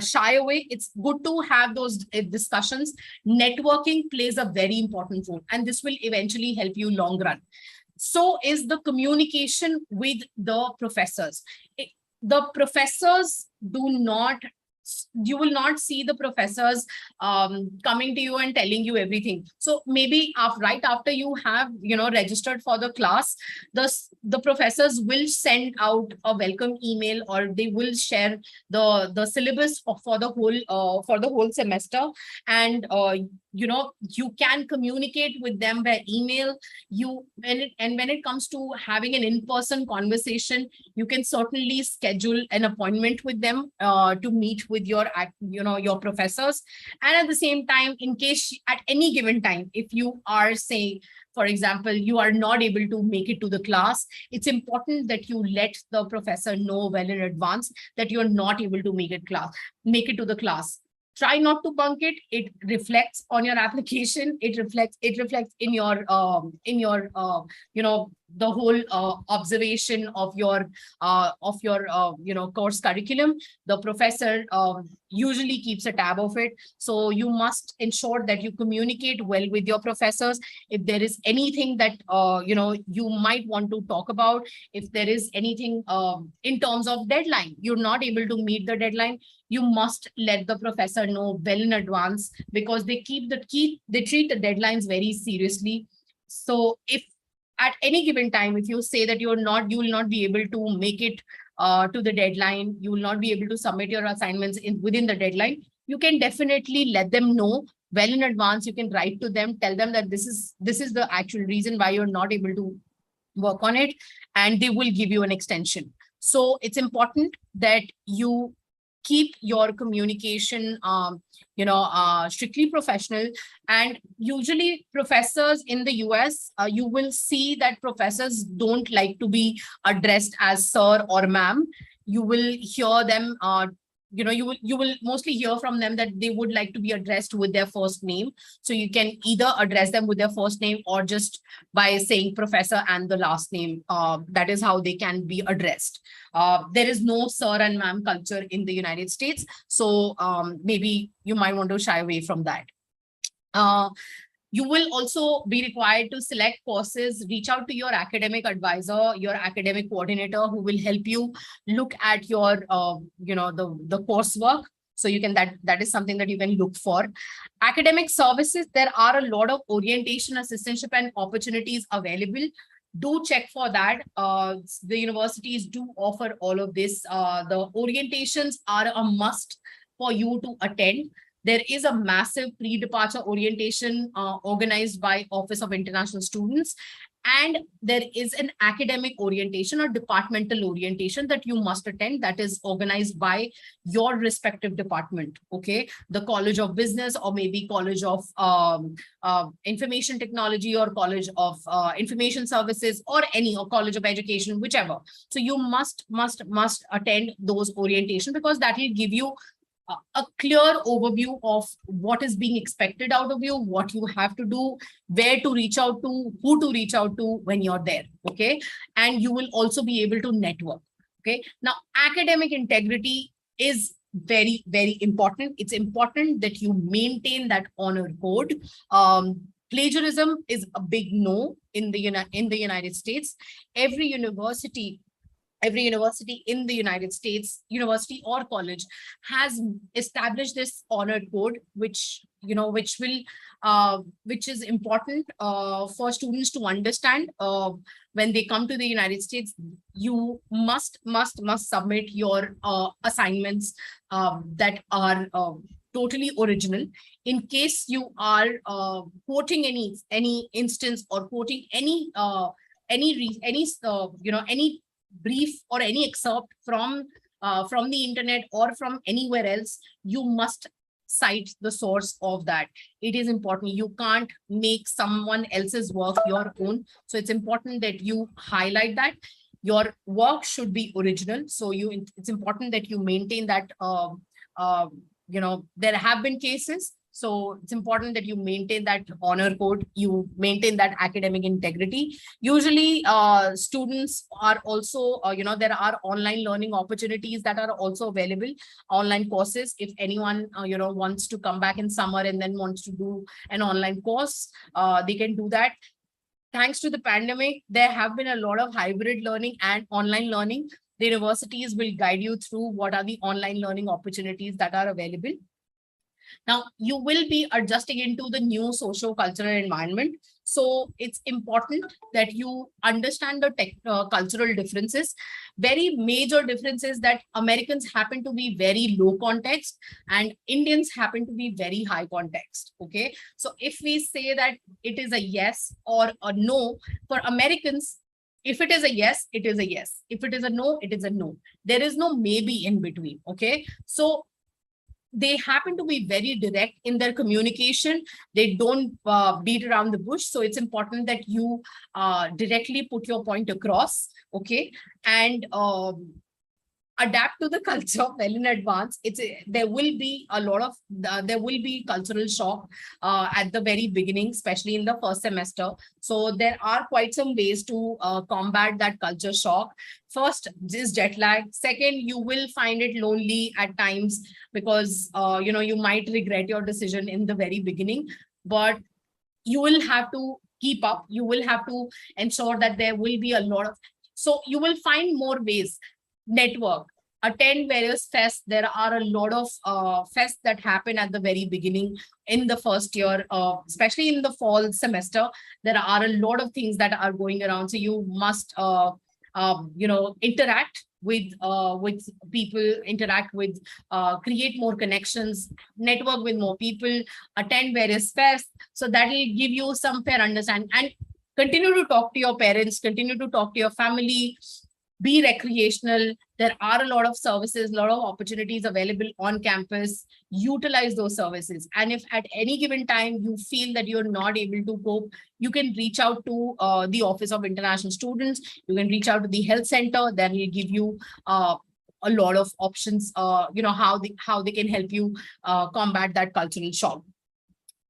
shy away. It's good to have those discussions. Networking plays a very important role, and this will eventually help you long run. So is the communication with the professors. The professors you will not see the professors coming to you and telling you everything. So maybe right after you have registered for the class, the professors will send out a welcome email, or they will share the syllabus for the whole semester. And you can communicate with them by email. When it comes to having an in-person conversation, you can certainly schedule an appointment with them to meet with your professors. And at the same time, in case at any given time, if you are saying, for example, you are not able to make it to the class, it's important that you let the professor know well in advance that you're not able to make it to the class. Try not to bunk it. It reflects on your application. It reflects in your the whole observation of your course curriculum. The professor usually keeps a tab of it. So you must ensure that you communicate well with your professors. If there is anything that you might want to talk about, if there is anything in terms of deadline, you're not able to meet the deadline, you must let the professor know well in advance, because they treat the deadlines very seriously. So if at any given time, if you say that you will not be able to make it to the deadline, you will not be able to submit your assignments within the deadline, you can definitely let them know well in advance. You can write to them, tell them that this is the actual reason why you're not able to work on it, and they will give you an extension. So it's important that you keep your communication strictly professional. And usually professors in the US, you will see that professors don't like to be addressed as sir or ma'am. You will hear them you will mostly hear from them that they would like to be addressed with their first name. So you can either address them with their first name, or just by saying professor and the last name. That is how they can be addressed. There is no sir and ma'am culture in the United States. So maybe you might want to shy away from that. You will also be required to select courses. Reach out to your academic advisor, your academic coordinator, who will help you look at your, the coursework. So you can, that is something that you can look for. Academic services, there are a lot of orientation, assistantship, and opportunities available. Do check for that. The universities do offer all of this. The orientations are a must for you to attend. There is a massive pre-departure orientation organized by Office of International Students. And there is an academic orientation or departmental orientation that you must attend, that is organized by your respective department. Okay, the College of Business, or maybe College of Information Technology, or College of Information Services, or College of Education, whichever. So you must attend those orientation, because that will give you a clear overview of what is being expected out of you, what you have to do, where to reach out to, who to reach out to when you're there. Okay, and you will also be able to network. Okay, now academic integrity is very, very important. It's important that you maintain that honor code. Plagiarism is a big no in the United States. Every university every university in the United States, university or college, has established this honor code, which which is important for students to understand. When they come to the United States, you must submit your assignments that are totally original. In case you are quoting any instance or quoting any brief or any excerpt from the internet or from anywhere else, you must cite the source of that. It is important. You can't make someone else's work your own. So it's important that you highlight that your work should be original. So it's important that you maintain that. There have been cases. So it's important that you maintain that honor code, you maintain that academic integrity. Usually students are also, there are online learning opportunities that are also available, online courses. If anyone, wants to come back in summer and then wants to do an online course, they can do that. Thanks to the pandemic, there have been a lot of hybrid learning and online learning. The universities will guide you through what are the online learning opportunities that are available. Now, you will be adjusting into the new socio-cultural environment. So it's important that you understand the cultural differences. Very major differences that Americans happen to be very low context and Indians happen to be very high context. Okay. So if we say that it is a yes or a no, for Americans, if it is a yes, it is a yes. If it is a no, it is a no. There is no maybe in between. Okay. So they happen to be very direct in their communication. They don't beat around the bush. So it's important that you directly put your point across, okay? And adapt to the culture well in advance. There will be a lot of there will be cultural shock at the very beginning, especially in the first semester. So there are quite some ways to combat that culture shock. First is jet lag. Second, you will find it lonely at times because you might regret your decision in the very beginning, but you will have to keep up. You will have to ensure that there will be a lot of, so you will find more ways. Network, attend various fests. There are a lot of fests that happen at the very beginning in the first year, especially in the fall semester. There are a lot of things that are going around. So you must, interact with people, interact with, create more connections, network with more people, attend various fests. So that will give you some fair understanding, and continue to talk to your parents, continue to talk to your family. Be recreational. There are a lot of services, a lot of opportunities available on campus. Utilize those services. And if at any given time you feel that you're not able to cope, you can reach out to the Office of International Students. You can reach out to the health center. That will give you a lot of options, how they can help you combat that cultural shock.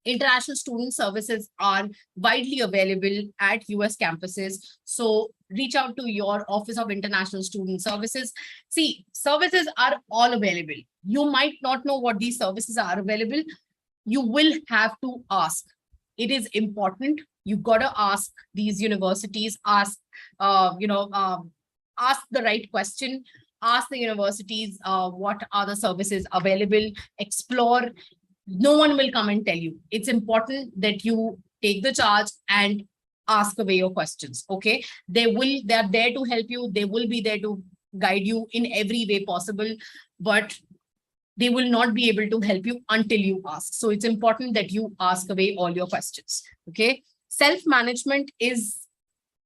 International student services are widely available at US campuses. So reach out to your Office of International Student Services. See, services are all available. You might not know what these services are available. You will have to ask. It is important. You gotta ask these universities, ask the right question, ask the universities what are the services available, explore. No one will come and tell you. It's important that you take the charge and ask away your questions. Okay. They are there to help you. They will be there to guide you in every way possible, but they will not be able to help you until you ask. So it's important that you ask away all your questions. Okay. Self-management is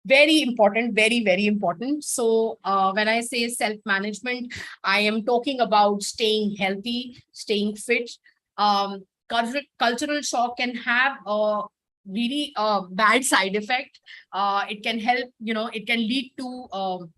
very important, very, very important. So when I say self-management, I am talking about staying healthy, staying fit. Cultural shock can have a really bad side effect. It can help, it can lead to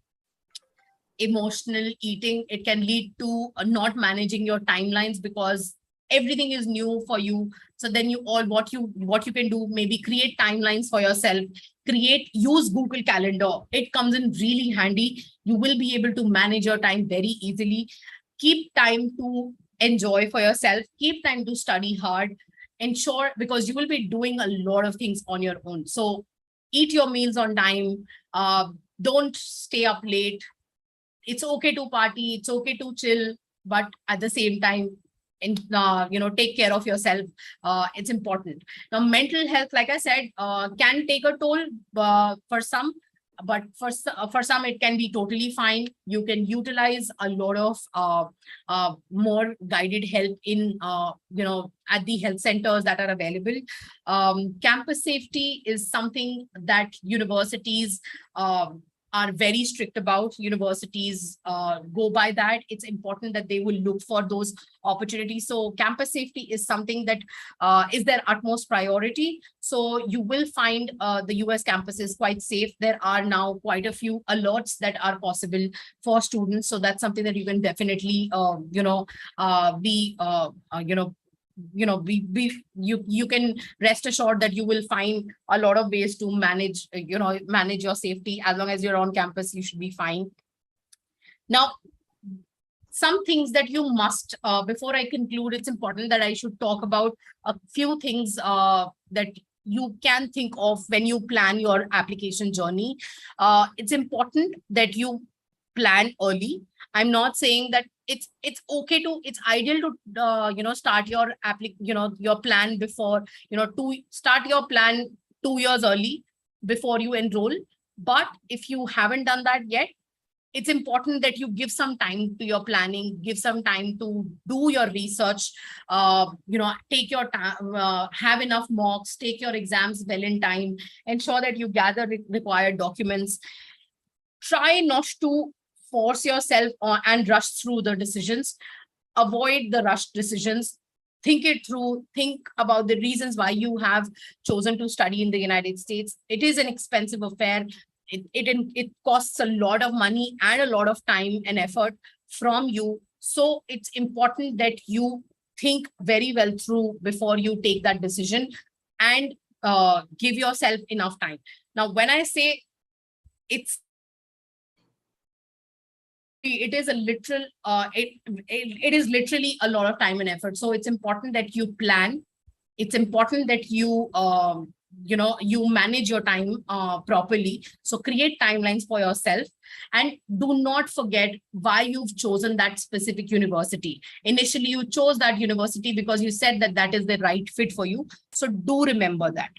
emotional eating. It can lead to not managing your timelines because everything is new for you. So then what you can do, maybe create timelines for yourself, use Google Calendar. It comes in really handy. You will be able to manage your time very easily. Keep time to enjoy for yourself, keep time to study hard, ensure, because you will be doing a lot of things on your own. So eat your meals on time, don't stay up late, it's okay to party, it's okay to chill, but at the same time, take care of yourself. It's important. Now, mental health, like I said, can take a toll for some, but for some it can be totally fine. You can utilize a lot of more guided help in at the health centers that are available. Campus safety is something that universities are very strict about. Universities go by that. It's important that they will look for those opportunities. So campus safety is something that is their utmost priority. So you will find the US campus is quite safe. There are now quite a few alerts that are possible for students. So that's something that you can definitely, you can rest assured that you will find a lot of ways to manage your safety. As long as you're on campus, you should be fine. Now, some things that you must, before I conclude, it's important that I should talk about a few things that you can think of when you plan your application journey. It's important that you plan early. I'm not saying that it's okay to, it's ideal to start your your plan before, start your plan 2 years early before you enroll. But if you haven't done that yet, it's important that you give some time to your planning, give some time to do your research, take your time, have enough mocks, take your exams well in time, ensure that you gather required documents. Try not to force yourself and rush through the decisions. Avoid the rushed decisions. Think it through. Think about the reasons why you have chosen to study in the United States. It is an expensive affair. It costs a lot of money and a lot of time and effort from you. So it's important that you think very well through before you take that decision, and give yourself enough time. Now, when I say it is a literal, it is literally a lot of time and effort. So it's important that you plan. It's important that you, you manage your time properly. So create timelines for yourself, and do not forget why you've chosen that specific university. Initially, you chose that university because you said that that is the right fit for you. So do remember that.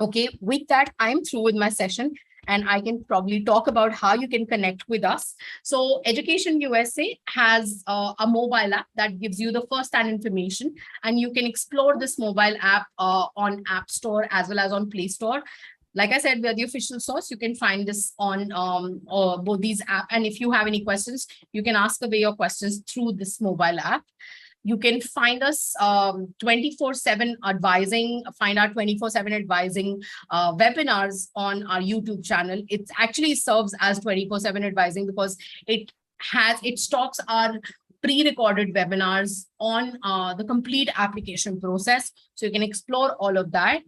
Okay, with that, I'm through with my session, and I can probably talk about how you can connect with us. So Education USA has a mobile app that gives you the first-hand information, and you can explore this mobile app on App Store as well as on Play Store. Like I said, we are the official source. You can find this on both these apps. And if you have any questions, you can ask away your questions through this mobile app. You can find us 24/7 advising, find our 24/7 advising webinars on our YouTube channel. It actually serves as 24/7 advising because it stocks our pre-recorded webinars on the complete application process. So you can explore all of that.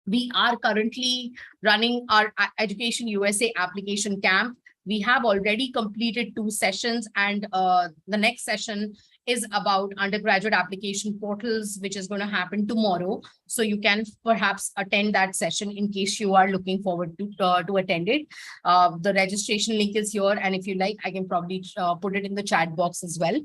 We are currently running our Education USA application camp. We have already completed 2 sessions, and the next session is about undergraduate application portals, which is going to happen tomorrow. So you can perhaps attend that session in case you are looking forward to attend it. The registration link is here, and if you like, I can probably put it in the chat box as well.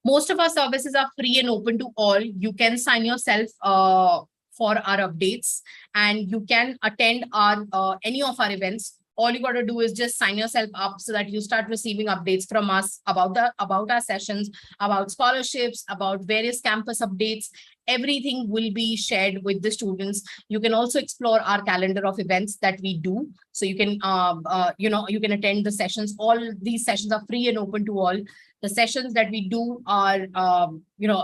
Most of our services are free and open to all. You can sign yourself for our updates, and you can attend our any of our events. All you got to do is just sign yourself up so that you start receiving updates from us about our sessions, about scholarships, about various campus updates. Everything will be shared with the students. You can also explore our calendar of events that we do. So you can, you can attend the sessions. All these sessions are free and open to all. The sessions that we do are,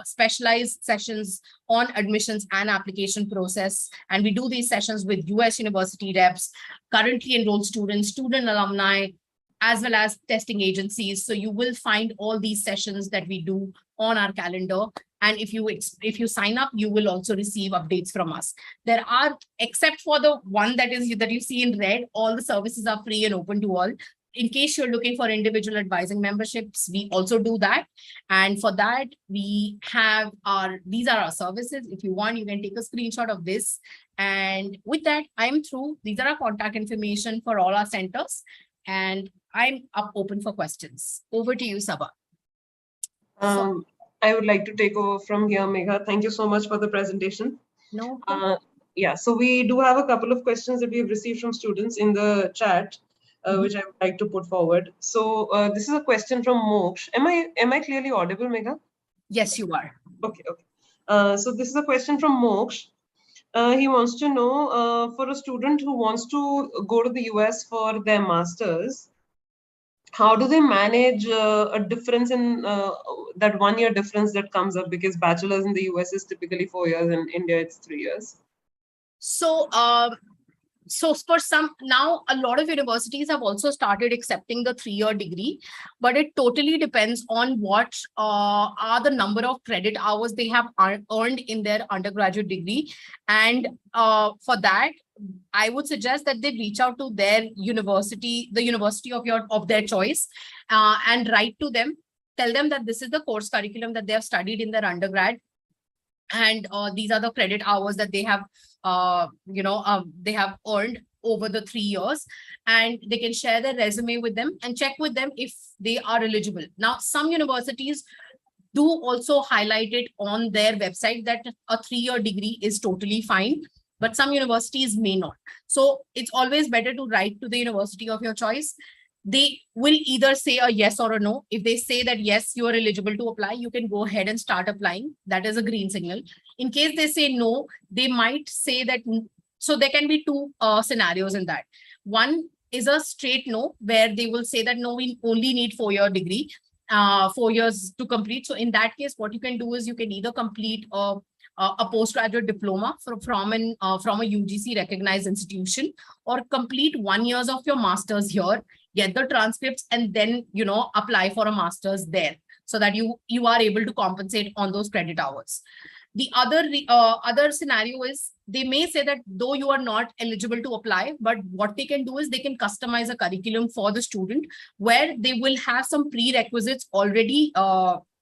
specialized sessions on admissions and application process. And we do these sessions with US university reps, currently enrolled students, student alumni, as well as testing agencies. So you will find all these sessions that we do on our calendar. And if you sign up, you will also receive updates from us. There are, except for the one that you see in red, all the services are free and open to all. In case you're looking for individual advising memberships, we also do that. And for that, we have these are our services. If you want, you can take a screenshot of this. And with that, I'm through. These are our contact information for all our centers. And I'm up open for questions. Over to you, Sabha. I would like to take over from here, Megha. Thank you so much for the presentation. No. Yeah, so we do have a couple of questions that we have received from students in the chat, which I would like to put forward. So this is a question from Moksh. Am I clearly audible, Megha? Yes, you are. Okay, okay. So this is a question from Moksh. He wants to know, for a student who wants to go to the US for their masters, how do they manage a difference in that 1 year difference that comes up, because bachelor's in the US is typically 4 years, in India it's 3 years. So, so for some, now a lot of universities have also started accepting the 3-year degree, but it totally depends on what are the number of credit hours they have earned in their undergraduate degree. And for that, I would suggest that they reach out to their university, the university of their choice, and write to them, tell them that this is the course curriculum that they have studied in their undergrad, and these are the credit hours that they have they have earned over the 3 years, and they can share their resume with them and check with them if they are eligible. Now, some universities do also highlight it on their website that a 3-year degree is totally fine, but some universities may not. So it's always better to write to the university of your choice. They will either say a yes or a no. If they say that yes, you are eligible to apply, you can go ahead and start applying. That is a green signal. In case they say no, they might say that, so there can be two scenarios in that. One is a straight no, where they will say that no, we only need 4-year degree, 4 years to complete. So in that case, what you can do is you can either complete a postgraduate diploma from a UGC recognized institution, or complete 1 year of your master's here, get the transcripts, and then apply for a master's there, so that you are able to compensate on those credit hours. The other scenario is they may say that though you are not eligible to apply, but what they can do is they can customize a curriculum for the student, where they will have some prerequisites already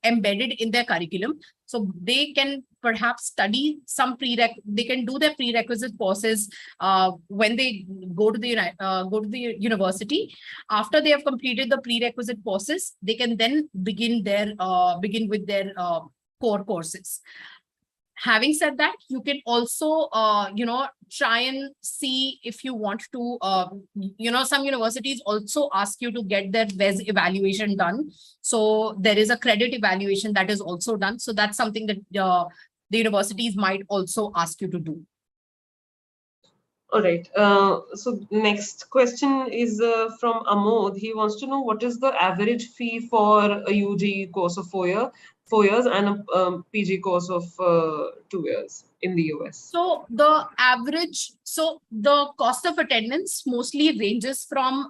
embedded in their curriculum. So they can perhaps study some they can do their prerequisite courses when they go to the university. After they have completed the prerequisite courses, they can then begin with their core courses. Having said that, you can also, try and see if you want to, some universities also ask you to get their WES evaluation done. So there is a credit evaluation that is also done. So that's something that the universities might also ask you to do. All right. So next question is from Amod. He wants to know what is the average fee for a UG course of 4 years and a PG course of 2 years in the US. So the cost of attendance mostly ranges from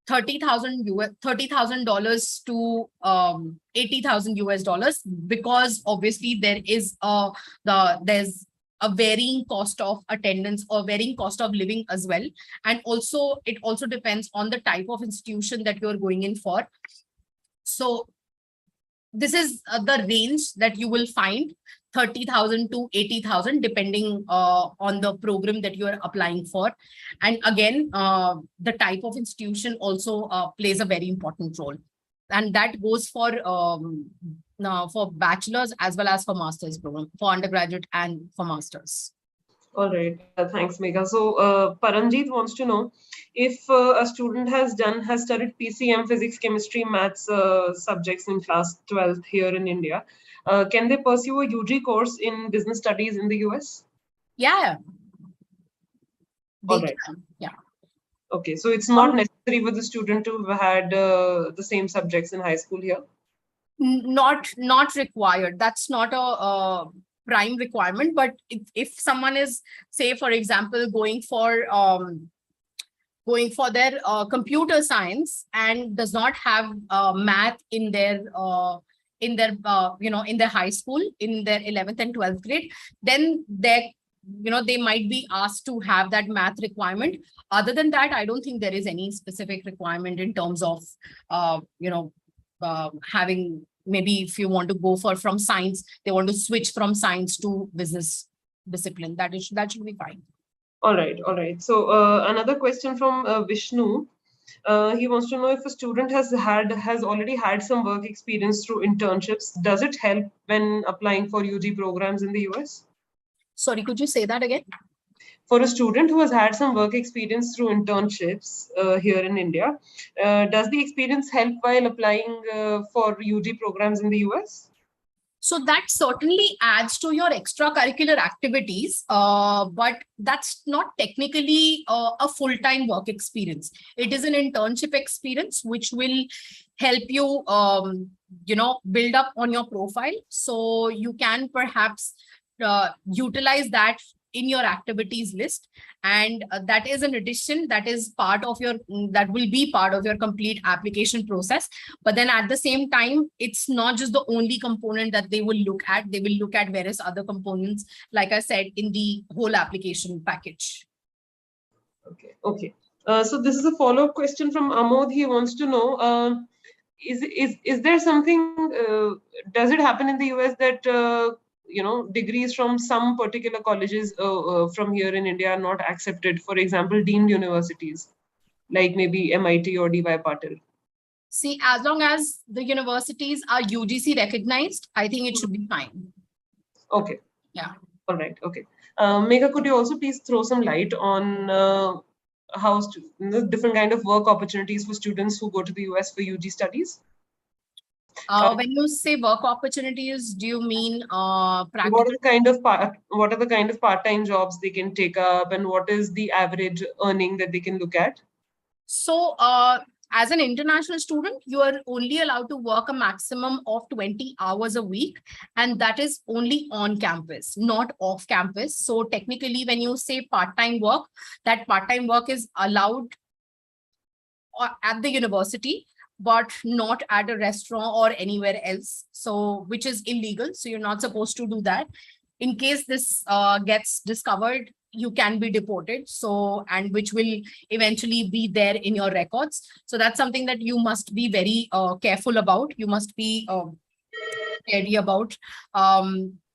$30,000 to $80,000 because obviously there's a varying cost of attendance or varying cost of living as well, and also it also depends on the type of institution that you're going in for. So this is the range that you will find, 30,000 to 80,000, depending on the program that you are applying for. And again, the type of institution also plays a very important role. And that goes for bachelor's as well as for master's program, for undergraduate and for master's. All right. Thanks, Megha. So Paranjit wants to know if a student has studied PCM, physics, chemistry, maths subjects in class 12th here in India. Can they pursue a UG course in business studies in the US? Yeah. All right. Yeah. Okay. So it's not necessary for the student to have had the same subjects in high school here? Not required. That's not a prime requirement, but if someone is, say, for example, going for their computer science and does not have math in their high school, in their 11th and 12th grade, then they might be asked to have that math requirement. Other than that, I don't think there is any specific requirement in terms of having, maybe if you want to go from science, they want to switch from science to business discipline, that should be fine. All right. So another question from Vishnu. He wants to know if a student has already had some work experience through internships. Does it help when applying for UG programs in the US? Sorry, could you say that again? For a student who has had some work experience through internships here in India, does the experience help while applying for UG programs in the US? So that certainly adds to your extracurricular activities, but that's not technically a full-time work experience. It is an internship experience which will help you, build up on your profile. So you can perhaps utilize that in your activities list, and that is an addition that is part of your that will be part of your complete application process. But then at the same time, it's not just the only component that they will look at. They will look at various other components, like I said, in the whole application package. Okay. So this is a follow-up question from Amod. He wants to know, is there something, does it happen in the US that degrees from some particular colleges from here in India are not accepted? For example, deemed universities like maybe MIT or DY Patil. See, as long as the universities are UGC recognized, I think it should be fine. Okay. Yeah. All right. Okay. Megha, could you also please throw some light on how different kind of work opportunities for students who go to the US for UG studies? When you say work opportunities, do you mean practical? What are the kind of part-time jobs they can take up, and what is the average earning that they can look at? So, as an international student, you are only allowed to work a maximum of 20 hours a week, and that is only on campus, not off campus. So technically, when you say part-time work, that part-time work is allowed at the university, but not at a restaurant or anywhere else. So, which is illegal. So you're not supposed to do that. In case this gets discovered, you can be deported. So, and which will eventually be there in your records. So that's something that you must be very careful about. You must be wary about.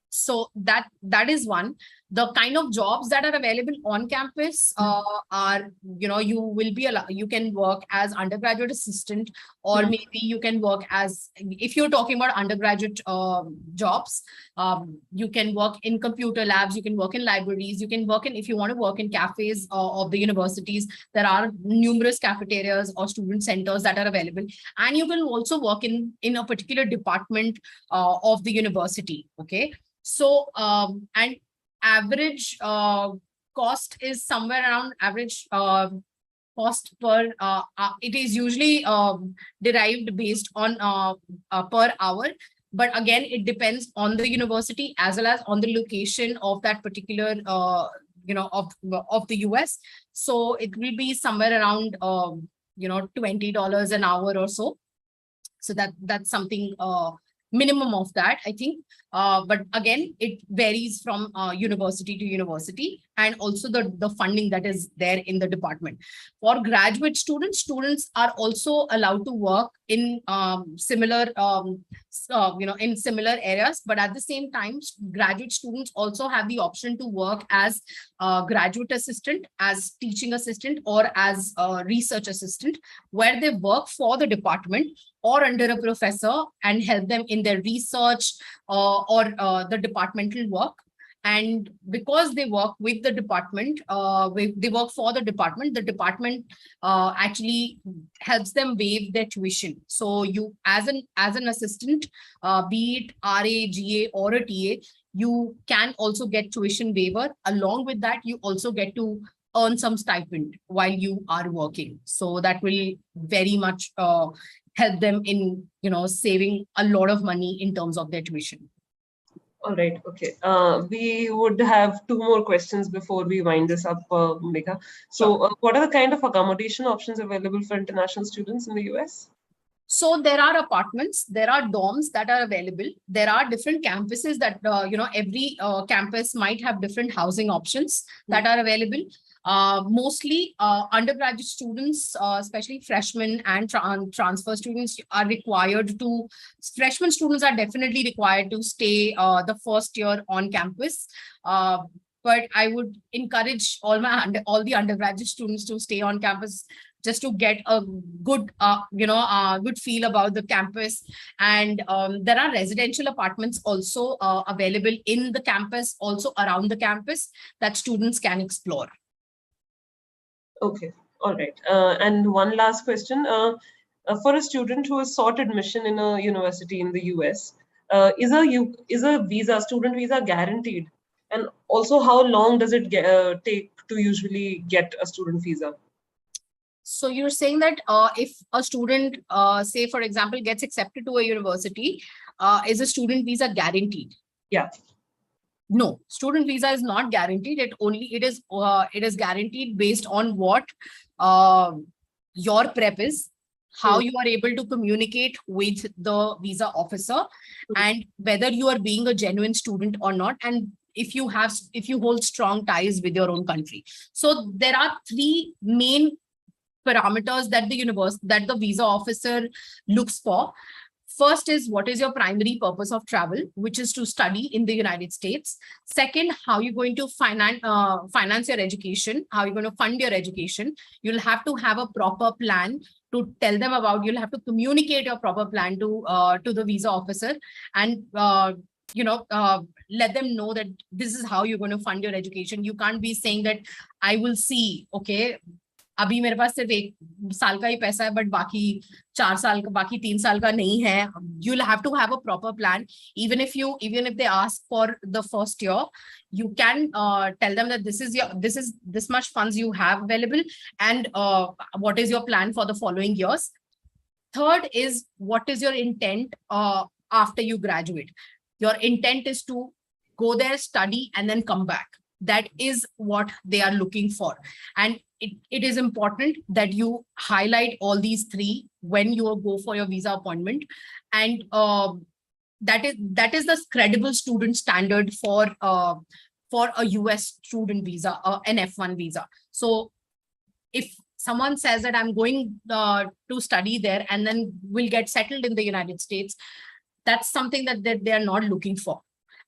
So that is one. The kind of jobs that are available on campus are, you can work as undergraduate assistant, or maybe you can work as, if you're talking about undergraduate jobs, you can work in computer labs, you can work in libraries, you can work in, if you want to work in cafes of the universities, there are numerous cafeterias or student centers that are available. And you can also work in a particular department of the university. Okay. So, and average cost is somewhere around average cost per, it is usually derived based on per hour. But again, it depends on the university as well as on the location of that particular, of the US. So it will be somewhere around, $20 an hour or so. So that's something minimum of that, I think. But again, it varies from university to university, and also the funding that is there in the department. For graduate students are also allowed to work in similar, in similar areas. But at the same time, graduate students also have the option to work as graduate assistant, as teaching assistant, or as research assistant, where they work for the department or under a professor and help them in their research or the departmental work. And because they work with the department, they work for the department actually helps them waive their tuition. So you, as an assistant, be it RA, GA, or a TA, you can also get tuition waiver. Along with that, you also get to earn some stipend while you are working. So that will very much help them in, saving a lot of money in terms of their tuition. All right. Okay. We would have two more questions before we wind this up, Megha. So what are the kind of accommodation options available for international students in the US? So there are apartments, there are dorms that are available. There are different campuses that, every campus might have different housing options that are available. Mostly undergraduate students, especially freshmen and transfer students, are required to, freshman students are definitely required to stay the first year on campus. But I would encourage all the undergraduate students to stay on campus just to get a good, good feel about the campus. And there are residential apartments also available in the campus, also around the campus, that students can explore. Okay, all right. And one last question. For a student who has sought admission in a university in the US, is a visa, student visa guaranteed? And also, how long does it take to usually get a student visa? So you're saying that if a student, say, for example, gets accepted to a university, is a student visa guaranteed? Yeah. No, student visa is not guaranteed. It is guaranteed based on what your prep is, how you are able to communicate with the visa officer, and whether you are being a genuine student or not, and if you hold strong ties with your own country. So there are three main parameters that the visa officer looks for. First is, what is your primary purpose of travel, which is to study in the United States. Second, how you're going to finance your education, how you're going to fund your education. You'll have to have a proper plan to tell them about. You'll have to communicate your proper plan to the visa officer, and let them know that this is how you're going to fund your education. You can't be saying that I will see, okay, अभी मेरे पास सिर्फ 1 साल का ही पैसा है, but बाकी 4 साल का, बाकी 3 साल का नहीं है. You'll have to have a proper plan. Even if they ask for the first year, you can tell them that this is this much funds you have available, and what is your plan for the following years. Third is, what is your intent after you graduate. Your intent is to go there, study, and then come back. That is what they are looking for. And it is important that you highlight all these three when you go for your visa appointment. And that is the credible student standard for a US student visa, an F1 visa. So if someone says that I'm going to study there and then will get settled in the United States, that's something that they are not looking for.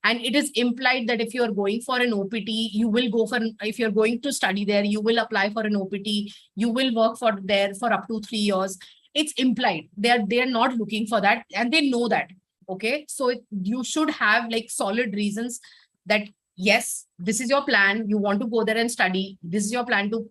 And it is implied that if you're going for an OPT, if you're going to study there, you will apply for an OPT, you will work there for up to 3 years. It's implied. They are not looking for that, and they know that. Okay, so you should have like solid reasons that yes, this is your plan. You want to go there and study. This is your plan to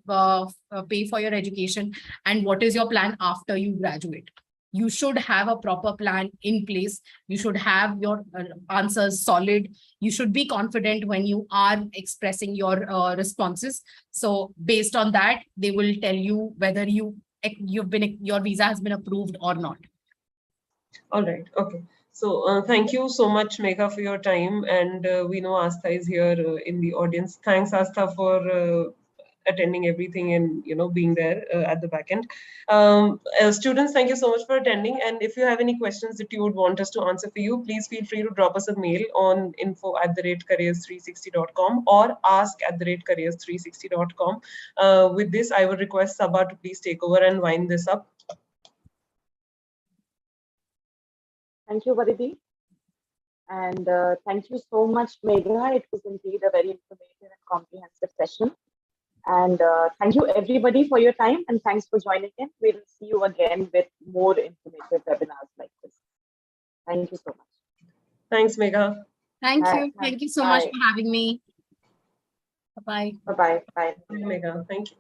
pay for your education. And what is your plan after you graduate? You should have a proper plan in place. You should have your answers solid. You should be confident when you are expressing your responses. So based on that, they will tell you whether your visa has been approved or not. All right. Okay. So thank you so much, Megha, for your time. And we know Astha is here in the audience. Thanks, Astha, for attending everything and being there at the back end. Students, thank you so much for attending. And if you have any questions that you would want us to answer for you, please feel free to drop us a mail on info@careers360.com or ask@careers360.com. With this, I would request Sabha to please take over and wind this up. Thank you, Varidi. And thank you so much, Megha. It was indeed a very informative and comprehensive session. And thank you, everybody, for your time. And thanks for joining in. We'll see you again with more informative webinars like this. Thank you so much. Thanks, Megha. Thank you. Thank you so much for having me. Bye-bye. Bye-bye. Bye. Bye, Megha. Thank you.